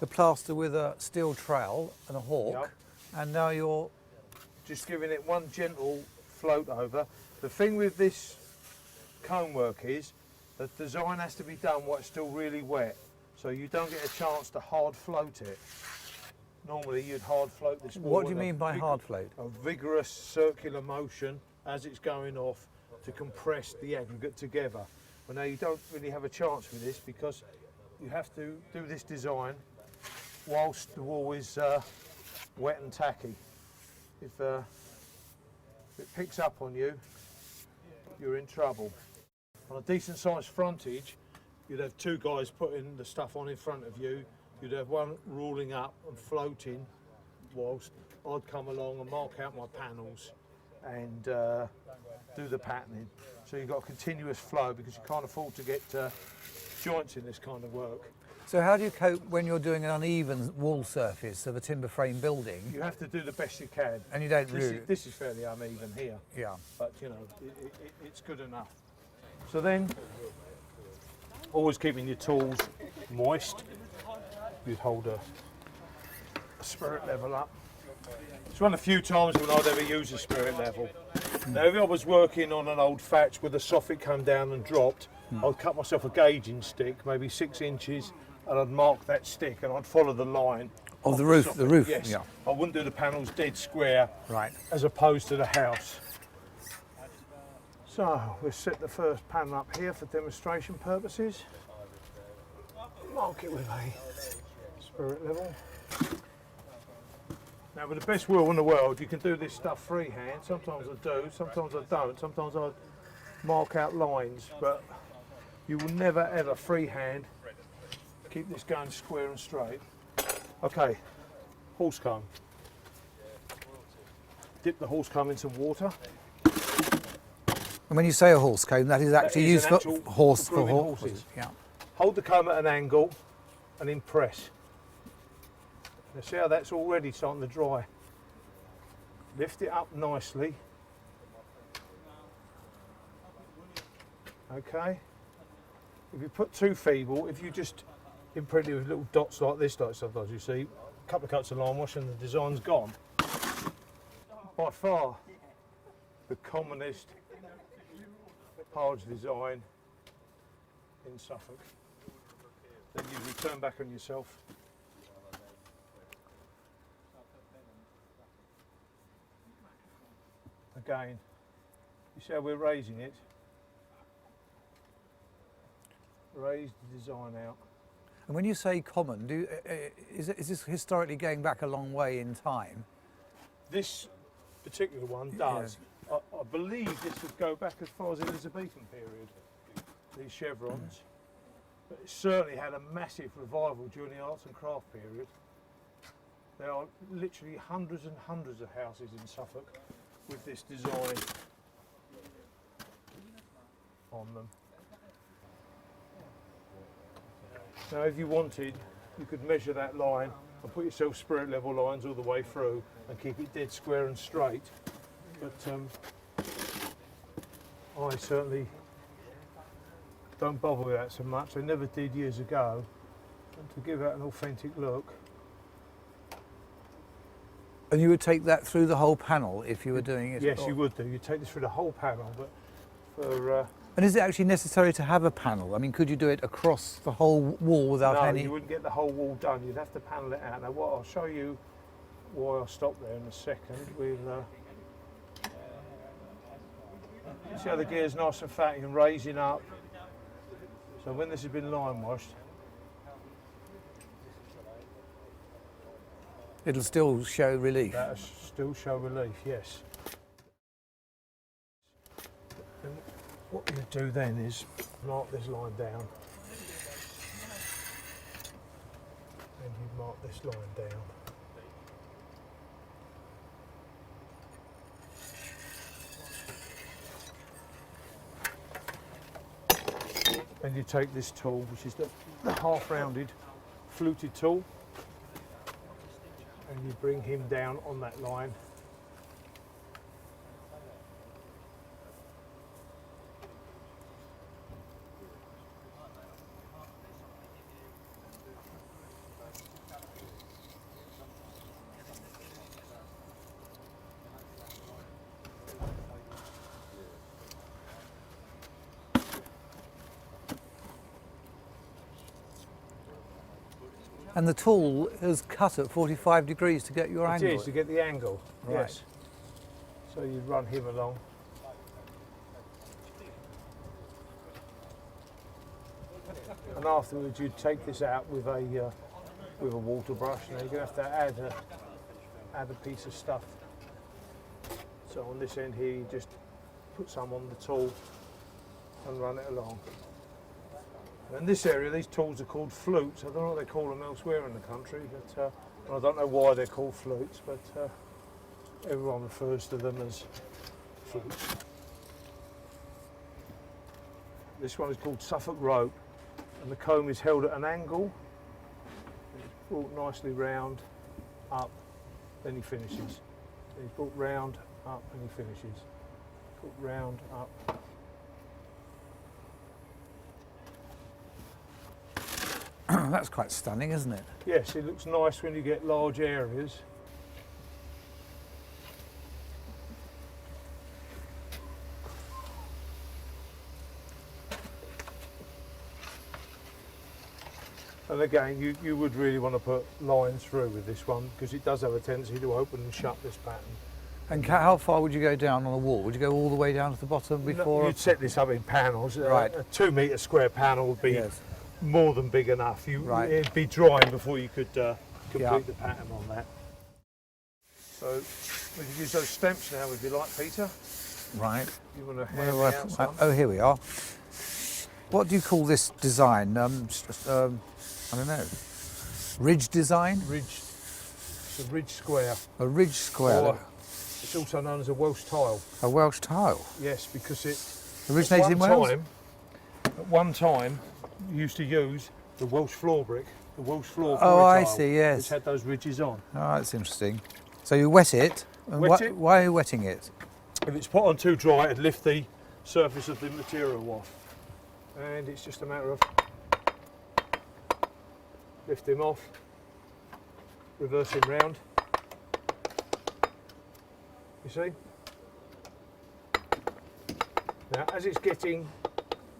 plaster with a steel trowel and a hawk, Yep. and now you're. Just giving it one gentle float over. The thing with this cone work is the design has to be done while it's still really wet, so you don't get a chance to hard float it. Normally you'd hard float this wall. What do you with a mean by hard float? A vigorous circular motion as it's going off to compress the aggregate together. But now you don't really have a chance with this because you have to do this design whilst the wall is wet and tacky. If it picks up on you, you're in trouble. On a decent sized frontage, you'd have two guys putting the stuff on in front of you. You'd have one ruling up and floating whilst I'd come along and mark out my panels and do the patterning. So you've got a continuous flow because you can't afford to get joints in this kind of work. So how do you cope when you're doing an uneven wall surface of a timber frame building? You have to do the best you can. And you don't This really. is, this is fairly uneven here, Yeah. but you know, it's good enough. So then, always keeping your tools moist. You'd hold a spirit level up. It's one of the few times when I'd ever use a spirit level. Now, if I was working on an old thatch with a soffit come down and dropped, I'd cut myself a gauging stick, maybe 6 inches, and I'd mark that stick and I'd follow the line. Of the roof, the roof. Yes. Yeah. I wouldn't do the panels dead square, Right. as opposed to the house. So we'll set the first panel up here for demonstration purposes. Mark it with a spirit level. Now, with the best will in the world, you can do this stuff freehand. Sometimes I do, sometimes I don't. Sometimes I mark out lines, but you will never ever freehand keep this going square and straight. Okay, horse comb. Dip the horse comb in some water. And when you say a horse comb, that is actually used for for horses. horses. Yeah. Hold the comb at an angle and then press. Now see how that's already starting to dry. Lift it up nicely. Okay. If you put too feeble, if you just imprint it with little dots like this, like sometimes you see, a couple of coats of lime wash and the design's gone. By far the commonest Parge design in Suffolk. Then you return back on yourself. Again, you see how we're raising it? Raise the design out. And when you say common, is this historically going back a long way in time? This particular one does. Yeah. I believe this would go back as far as the Elizabethan period, these chevrons. But it certainly had a massive revival during the arts and craft period. There are literally hundreds and hundreds of houses in Suffolk with this design on them. Now if you wanted, you could measure that line and put yourself spirit level lines all the way through and keep it dead square and straight. But I certainly don't bother with that so much. I never did years ago. And to give that an authentic look. And you would take that through the whole panel if you were doing it? Yes, you would do. You'd take this through the whole panel, but for... and is it actually necessary to have a panel? I mean, could you do it across the whole wall without any... No, you wouldn't get the whole wall done. You'd have to panel it out. Now, what I'll show you why I'll stop there in a second. We'll see how the gear's nice and fat and raising up. So when this has been lime washed, it'll still show relief. That'll still show relief, yes. And what you do then is mark this line down. And you mark this line down. And you take this tool, which is the half-rounded fluted tool, and you bring him down on that line. And the tool is cut at 45 degrees to get your angle? It is, to get the angle, right. Yes. So you run him along. And afterwards you'd take this out with a water brush. Now you're going to have to add a piece of stuff. So on this end here you just put some on the tool and run it along. In this area, these tools are called flutes. I don't know what they call them elsewhere in the country, but I don't know why they're called flutes, but everyone refers to them as flutes. This one is called Suffolk rope, and the comb is held at an angle. It's brought nicely round, up, then he finishes. Then he's brought round, up, and he finishes. Brought round, up. That's quite stunning, isn't it? Yes, it looks nice when you get large areas. And again, you would really want to put lines through with this one because it does have a tendency to open and shut this pattern. And how far would you go down on a wall? Would you go all the way down to the bottom before? No, you'd set this up in panels. Right. A 2 metre square panel would be yes. more than big enough. Right. It'd be drying before you could complete yeah. the pattern on that. So we could use those stamps now if you like, Peter. Right. You want to Where hand do I me out put some? oh, here we are. What do you call this design? I don't know. Ridge design? Ridge. It's a ridge square. A ridge square. Or it's also known as a Welsh tile. A Welsh tile. Yes, because it Originated in Wales? At one time, you used to use the Welsh floor brick, the Welsh floor Oh, quarry I tile, see, yes. which had those ridges on. Oh, that's interesting. So you wet it. And Wet it. Why are you wetting it? If it's put on too dry, it'd lift the surface of the material off. And it's just a matter of lift him off, reverse him round. You see? Now, as it's getting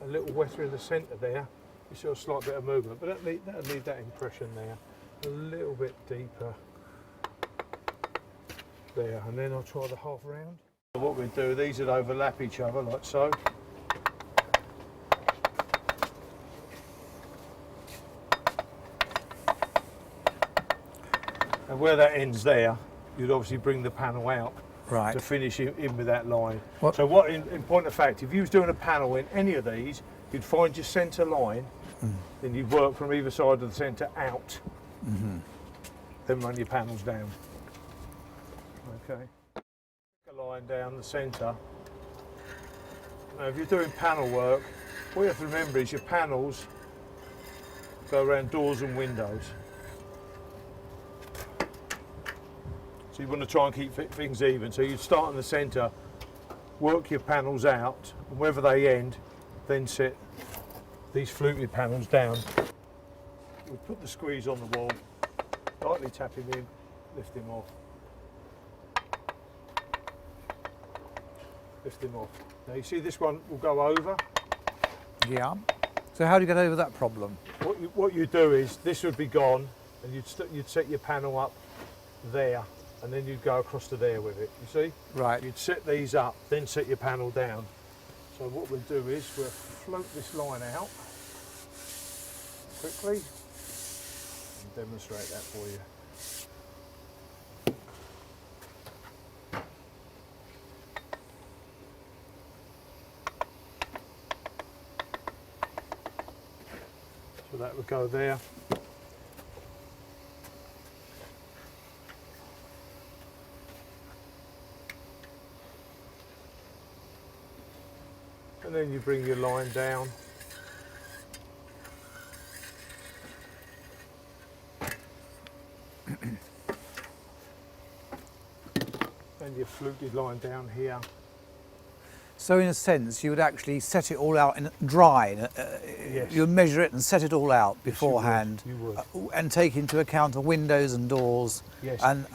a little wetter in the centre there, you see a slight bit of movement, but that'll leave that impression there. A little bit deeper there, and then I'll try the half round. What we do, these would overlap each other like so. And where that ends there, you'd obviously bring the panel out Right. to finish in with that line. What? So what, in point of fact, if you was doing a panel in any of these, you'd find your centre line, then you'd work from either side of the centre out, then run your panels down. Okay. A line down the centre. Now if you're doing panel work, what you have to remember is your panels go around doors and windows. So you want to try and keep things even. So you start in the centre, work your panels out, and wherever they end, then set these fluted panels down. We put the squeeze on the wall, lightly tap him in, lift him off. Lift him off. Now you see this one will go over. Yeah. So how do you get over that problem? What you do is, this would be gone, and you'd set your panel up there, and then you'd go across to there with it, you see? Right. You'd set these up, then set your panel down. So what we'll do is, we'll float this line out quickly, and demonstrate that for you. So that would go there. And then you bring your line down. And your fluted line down here. So in a sense, you would actually set it all out in dry. Yes. You would measure it and set it all out beforehand. You would. And take into account the windows and doors. Yes. And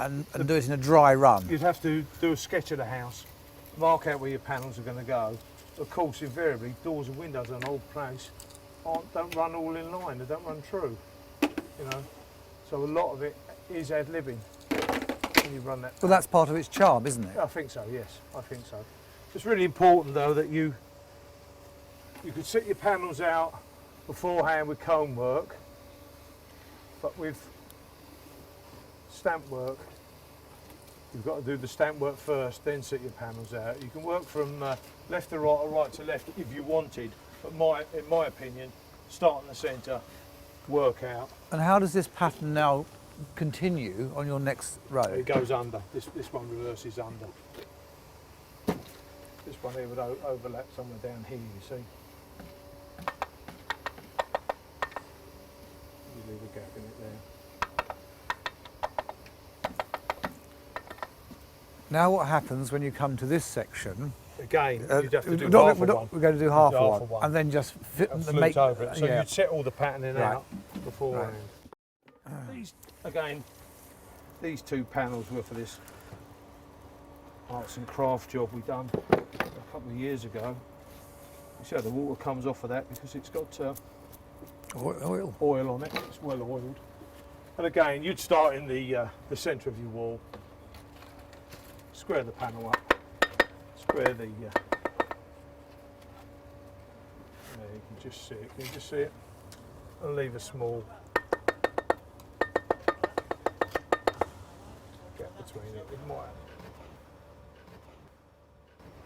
do it in a dry run. You'd have to do a sketch of the house, mark out where your panels are going to go. Of course, invariably, doors and windows in an old place don't run all in line, they don't run true, you know. So a lot of it is ad-libbing when you run that. Well, that's part of its charm, isn't it? I think so, yes, I think so. It's really important though that you could set your panels out beforehand with comb work, but with stamp work, you've got to do the stamp work first, then set your panels out. You can work from left to right or right to left if you wanted, but in my opinion, start in the centre, work out. And how does this pattern now continue on your next row? It goes under. This one reverses under. This one here would overlap somewhere down here, you see. You leave a gap in it there. Now what happens when you come to this section? Again, you'd have to do we're half of one. We're going to do half Half of of one, one. and then just fit And and flute make over it. So yeah. you'd set all the patterning Right. out beforehand. These, again, these two panels were for this arts and craft job we done a couple of years ago. You see how the water comes off of that because it's got Oil. oil on it. It's well oiled. And again, you'd start in the centre of your wall, square the panel up, square the. There, you can just see it. Can you just see it? And leave a small gap between it. It might.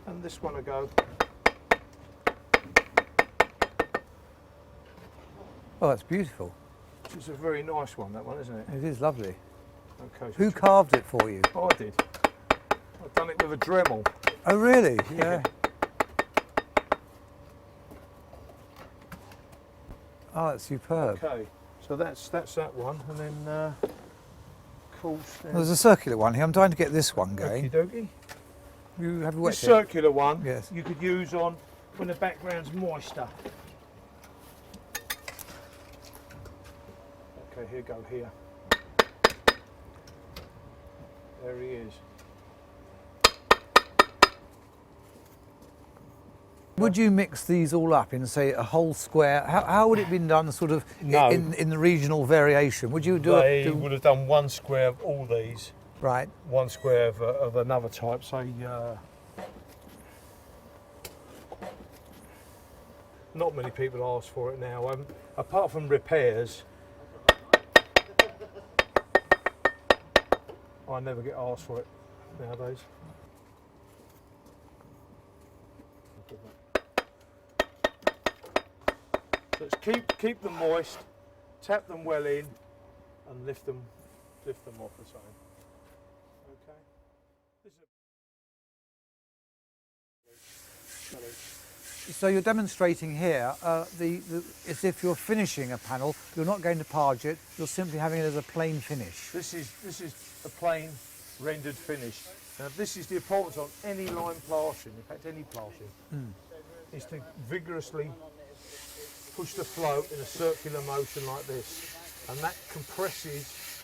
And this one will go. Oh, that's beautiful. Which is a very nice one, that one, isn't it? It is lovely. Okay. So Who carved it for you? I did. I've done it with a Dremel. Oh, really? Yeah. Oh, that's superb. Okay. So that's that one, and then of course There's a circular one here. I'm trying to get this one going. okie dokie. You have a This wet circular one, Yes. you could use on when the background's moister. Okay, here go here. There he is. Would you mix these all up in, say, a whole square? How would it been done, sort of, No. in the regional variation? Would you do They it? would have done one square of all these, Right. one square of another type, say. Not many people ask for it now, apart from repairs. I never get asked for it nowadays. So it's keep them moist, tap them well in, and lift them off the same. Okay. So you're demonstrating here as if you're finishing a panel. You're not going to parge it. You're simply having it as a plain finish. This is a plain rendered finish. Now this is the importance on any lime plastering, in fact any plastering, is to vigorously push the float in a circular motion like this, and that compresses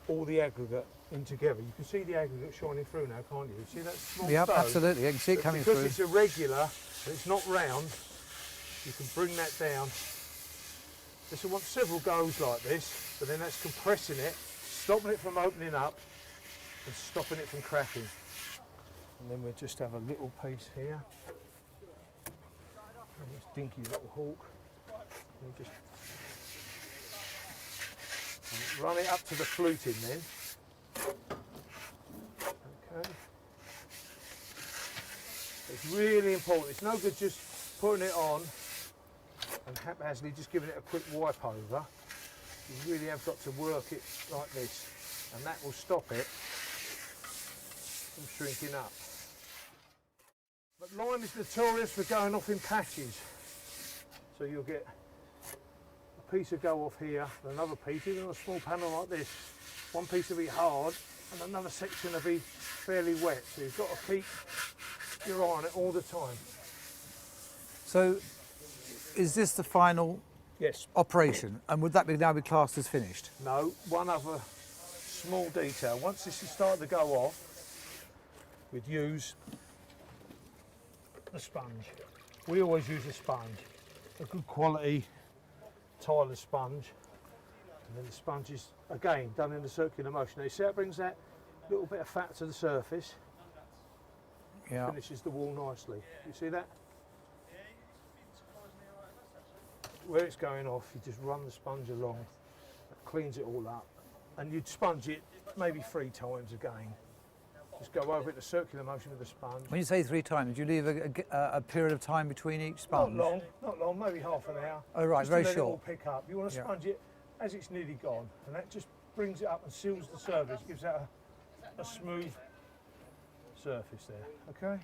all the aggregate in together. You can see the aggregate shining through now, can't you? See that small Yep, stone? absolutely. I can see it coming Because through. it's irregular and it's not round, you can bring that down. This will want several goes like this, but then that's compressing it, stopping it from opening up and stopping it from cracking. And then we'll just have a little piece here. And this dinky little hawk. We'll just run it up to the fluting then. Okay. It's really important. It's no good just putting it on and haphazardly just giving it a quick wipe over. You really have got to work it like this, and that will stop it from shrinking up. But lime is notorious for going off in patches. So you'll get a piece will go off here, and another piece, even on a small panel like this, one piece will be hard and another section will be fairly wet. So you've got to keep your eye on it all the time. So is this the final Yes. operation? And would that now be classed as finished? No, one other small detail. Once this is starting to go off, we'd use a sponge. We always use a sponge, a good quality Tyler sponge. And then the sponge is, again, done in a circular motion. Now you see how it brings that little bit of fat to the surface, Yeah. finishes the wall nicely. You see that? Where it's going off, you just run the sponge along, it cleans it all up, and you'd sponge it maybe 3 times again. Just go over it in a circular motion with the sponge. When you say 3 times, do you leave a period of time between each sponge? Not long, maybe half an hour. Oh, right, just very to let short. it all pick up. You want to Yeah. sponge it as it's nearly gone, and that just brings it up and seals the surface, gives that a smooth surface there. Okay.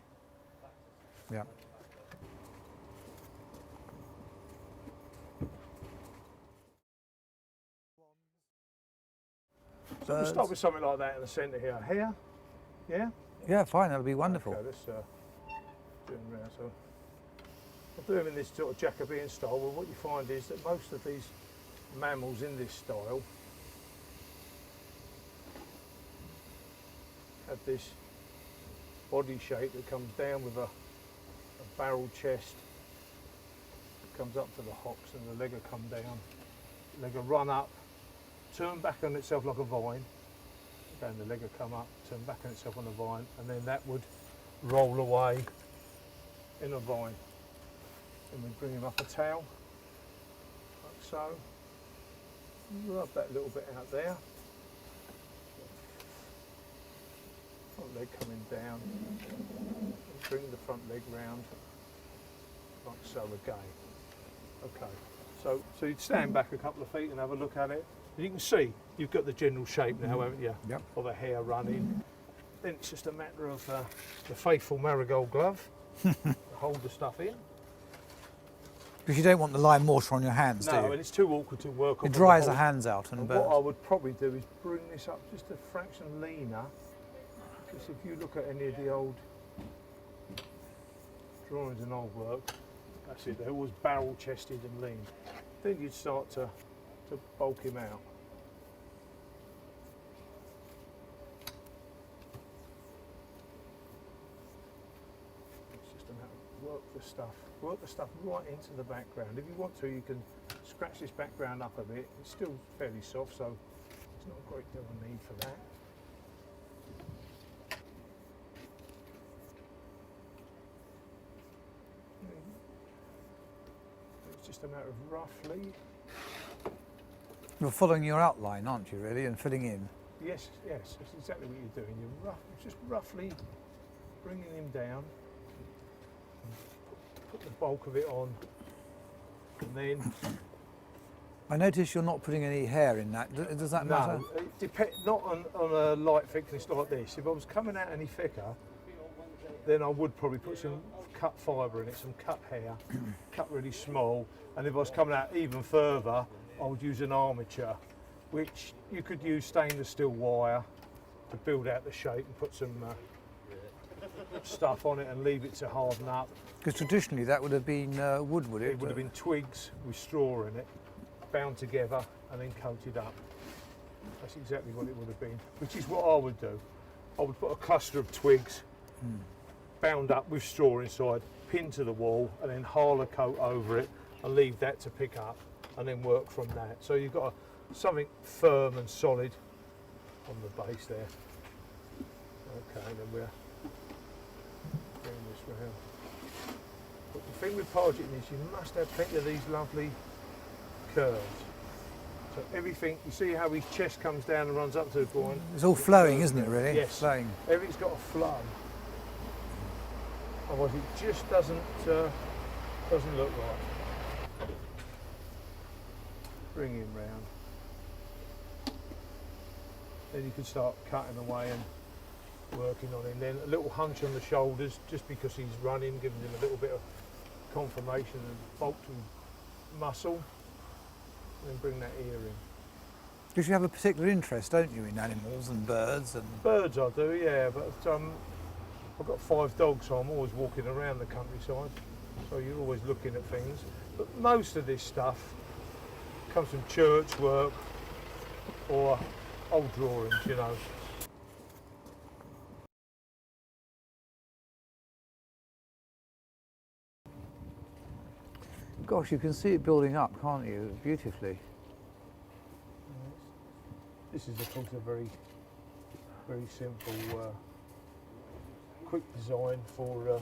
Yeah. So we'll start with something like that in the centre here. Here, yeah. Yeah, fine. That'll be wonderful. Okay, let's do them round. So I'll do them in this sort of Jacobean style. Well, what you find is that most of these mammals in this style have this body shape that comes down with a barrel chest, comes up to the hocks, and the leg will come down. Leg will run up, turn back on itself like a vine. Then the leg will come up, turn back on itself on a vine, and then that would roll away in a vine. And we bring him up a tail, like so. Rub that little bit out there. Leg coming down. bring the front leg round, like so again. Okay, so you'd stand back a couple of feet and have a look at it. And you can see you've got the general shape now, haven't you? Yep. Of a hair running. Then it's just a matter of the faithful marigold glove to hold the stuff in. Because you don't want the lime mortar on your hands, do No, you? and it's too awkward to work on. It dries the the hands out and And burns. what I would probably do is bring this up just a fraction leaner, because if you look at any of the old drawings and old work, that's it, they're always barrel chested and lean. Then you'd start to bulk him out. It's just a matter of work the stuff right into the background. If you want to, you can scratch this background up a bit. It's still fairly soft, so there's not a great deal of need for that. It's just a matter of roughly. You're following your outline, aren't you, really, and filling in? Yes, that's exactly what you're doing. You're just roughly bringing him down. Put the bulk of it on, and then. I notice you're not putting any hair in that. Does that matter? No, it depends. Not on a light thickness like this. If I was coming out any thicker, then I would probably put some cut fibre in it, some cut hair, cut really small. And if I was coming out even further, I would use an armature, which you could use stainless steel wire to build out the shape and put some stuff on it and leave it to harden up. Because traditionally that would have been wood, would it? It would have been twigs with straw in it, bound together and then coated up. That's exactly what it would have been, which is what I would do. I would put a cluster of twigs bound up with straw inside, pinned to the wall, and then harl a coat over it and leave that to pick up and then work from that. So you've got something firm and solid on the base there. Okay, then we're bring this round. But the thing with Pargetting is you must have plenty of these lovely curves. So everything, you see how his chest comes down and runs up to the groin? It's all flowing, isn't it, really? Yes. Flowing. Everything's got a flow. Otherwise it just doesn't look right. Bring him round. Then you can start cutting away and working on him. Then a little hunch on the shoulders, just because he's running, giving him a little bit of confirmation and bulk and muscle. And then bring that ear in. Because you have a particular interest, don't you, in animals and birds? And Birds I do, yeah, but I've got 5 dogs, so I'm always walking around the countryside. So you're always looking at things. But most of this stuff comes from church work or old drawings, you know. gosh, you can see it building up, can't you, beautifully? This is, of course, a very simple, quick design for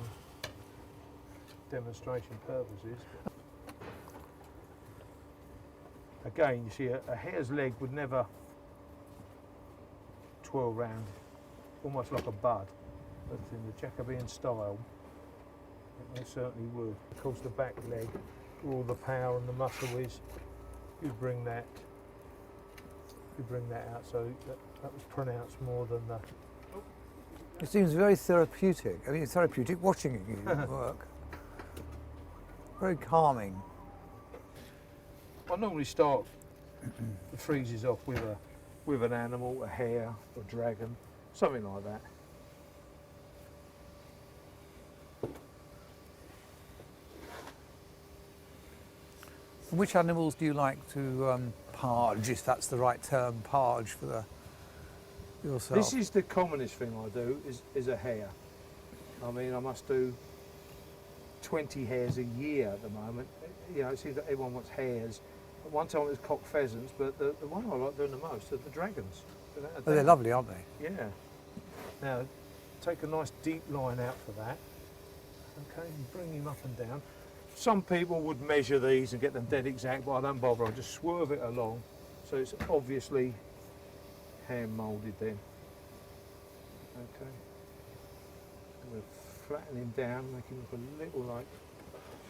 demonstration purposes. Again, you see, a hare's leg would never twirl round, almost like a bud, but in the Jacobean style, it most certainly would. Of course, the back leg, where all the power and the muscle is, you bring that out, so that was pronounced more than the... It seems very therapeutic. I mean, it's therapeutic watching you work. Very calming. I normally start the freezes off with an animal, a hare, a dragon, something like that. Which animals do you like to parge, if that's the right term, parge for yourself? This is the commonest thing I do, is a hare. I mean, I must do 20 hares a year at the moment. You know, it seems that everyone wants hares. At one time it was cock pheasants, but the one I like doing the most are the dragons. Oh, they're lovely, aren't they? Yeah. Now, take a nice deep line out for that. Okay, and bring him up and down. Some people would measure these and get them dead exact, but I don't bother. I just swerve it along, so it's obviously hand moulded then. Okay. We'll flatten him down, make him look a little like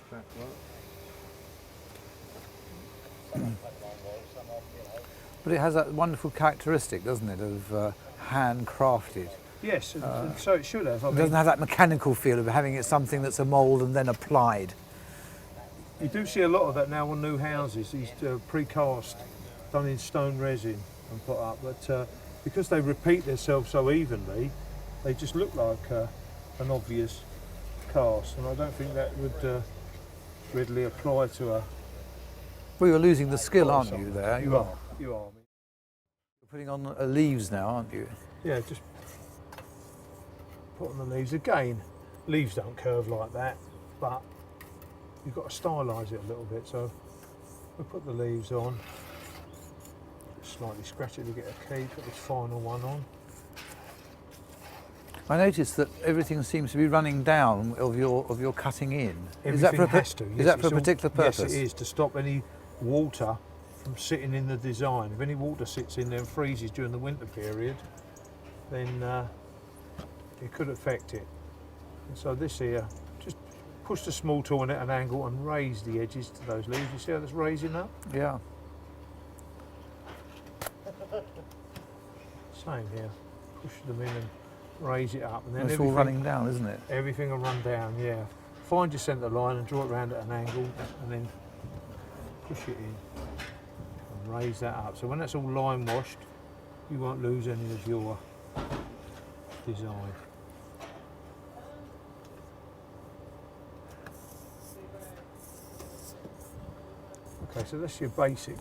flat work. But it has that wonderful characteristic, doesn't it, of handcrafted. Yes, and so it should have. It doesn't have that mechanical feel of having it something that's a mould and then applied. You do see a lot of that now on new houses, these precast, done in stone resin and put up, but because they repeat themselves so evenly, they just look like an obvious cast, and I don't think that would readily apply to a... Well, you're losing the skill, aren't you, there? You are. You're putting on leaves now, aren't you? Yeah, just put on the leaves. Again, leaves don't curve like that, but you've got to stylise it a little bit, so we'll put the leaves on. Slightly scratch it to get a key, put this final one on. I noticed that everything seems to be running down of your cutting in. Everything Is that for has to. Yes, is that for a particular purpose? Yes, it is, to stop any water from sitting in the design. If any water sits in there and freezes during the winter period, then it could affect it. And so this here, just push the small tool in at an angle and raise the edges to those leaves. You see how that's raising up? Yeah. Same here. Push them in and raise it up, and then It's all running down, isn't it? Everything will run down. Yeah. Find your centre line and draw it round at an angle, and then push it in and raise that up. So when that's all line washed, you won't lose any of your design. Okay, so that's your basic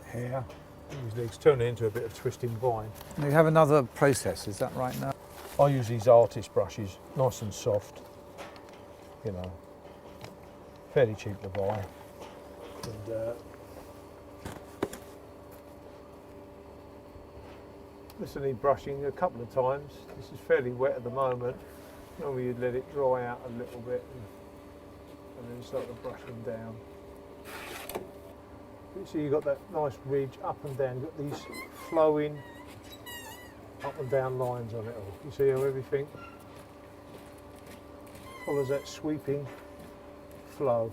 hair. These legs turn it into a bit of twisting vine. You have another process, is that right now? I use these artist brushes, nice and soft, you know, fairly cheap to buy. And this will need brushing a couple of times. This is fairly wet at the moment. Normally you'd let it dry out a little bit and then start to brush them down. You see you've got that nice ridge up and down, you've got these flowing up and down lines on it all. You see how everything follows that sweeping flow.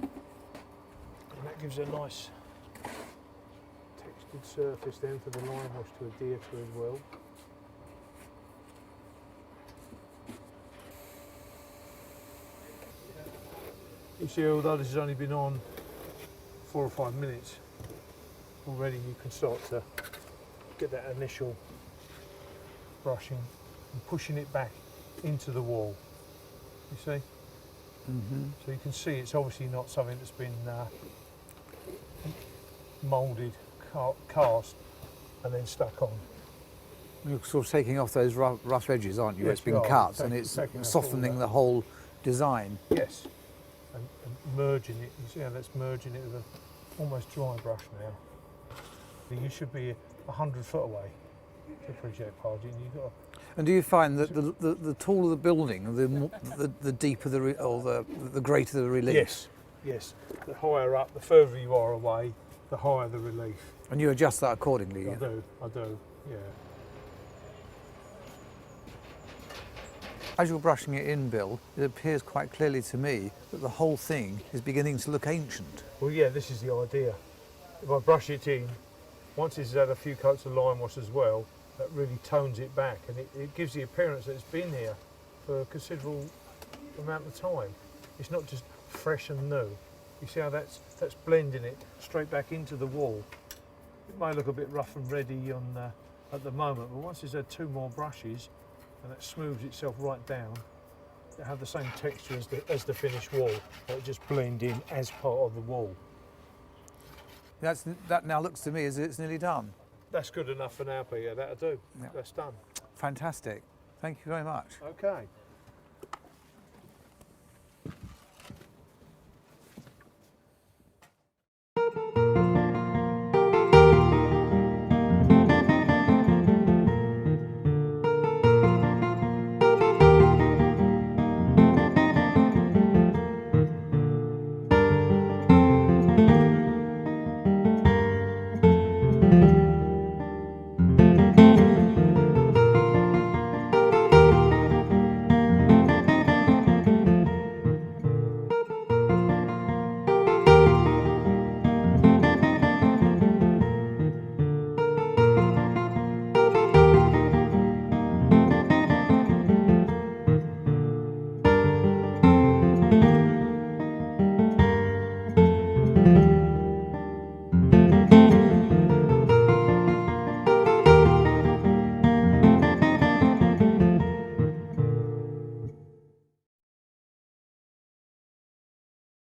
And that gives a nice textured surface then for the line wash to adhere to as well. You see, although this has only been on 4 or 5 minutes, already you can start to get that initial brushing and pushing it back into the wall. You see? Mm-hmm. So you can see it's obviously not something that's been moulded, cast, and then stuck on. You're sort of taking off those rough edges, aren't you? Yes, It's been we are. cut We're and it's taking off softening all the whole design. Yes, and merging it. You see how that's merging it with an almost dry brush now. You should be 100 foot away to appreciate pargetting. You've got. And do you find that the taller the building, the deeper the greater the relief? Yes, yes. The higher up, the further you are away, the higher the relief. And you adjust that accordingly. I do, yeah. As you're brushing it in, Bill, it appears quite clearly to me that the whole thing is beginning to look ancient. Well, yeah, this is the idea. If I brush it in, once it's had a few coats of lime wash as well, that really tones it back, and it gives the appearance that it's been here for a considerable amount of time. It's not just fresh and new. You see how that's blending it straight back into the wall. It may look a bit rough and ready on at the moment, but once it's had 2 more brushes, and that smooths itself right down, it have the same texture as the finished wall. It just blend in as part of the wall. That now looks to me as it's nearly done. That's good enough for now, Peter. That'll do. Yeah. That's done. Fantastic. Thank you very much. Okay.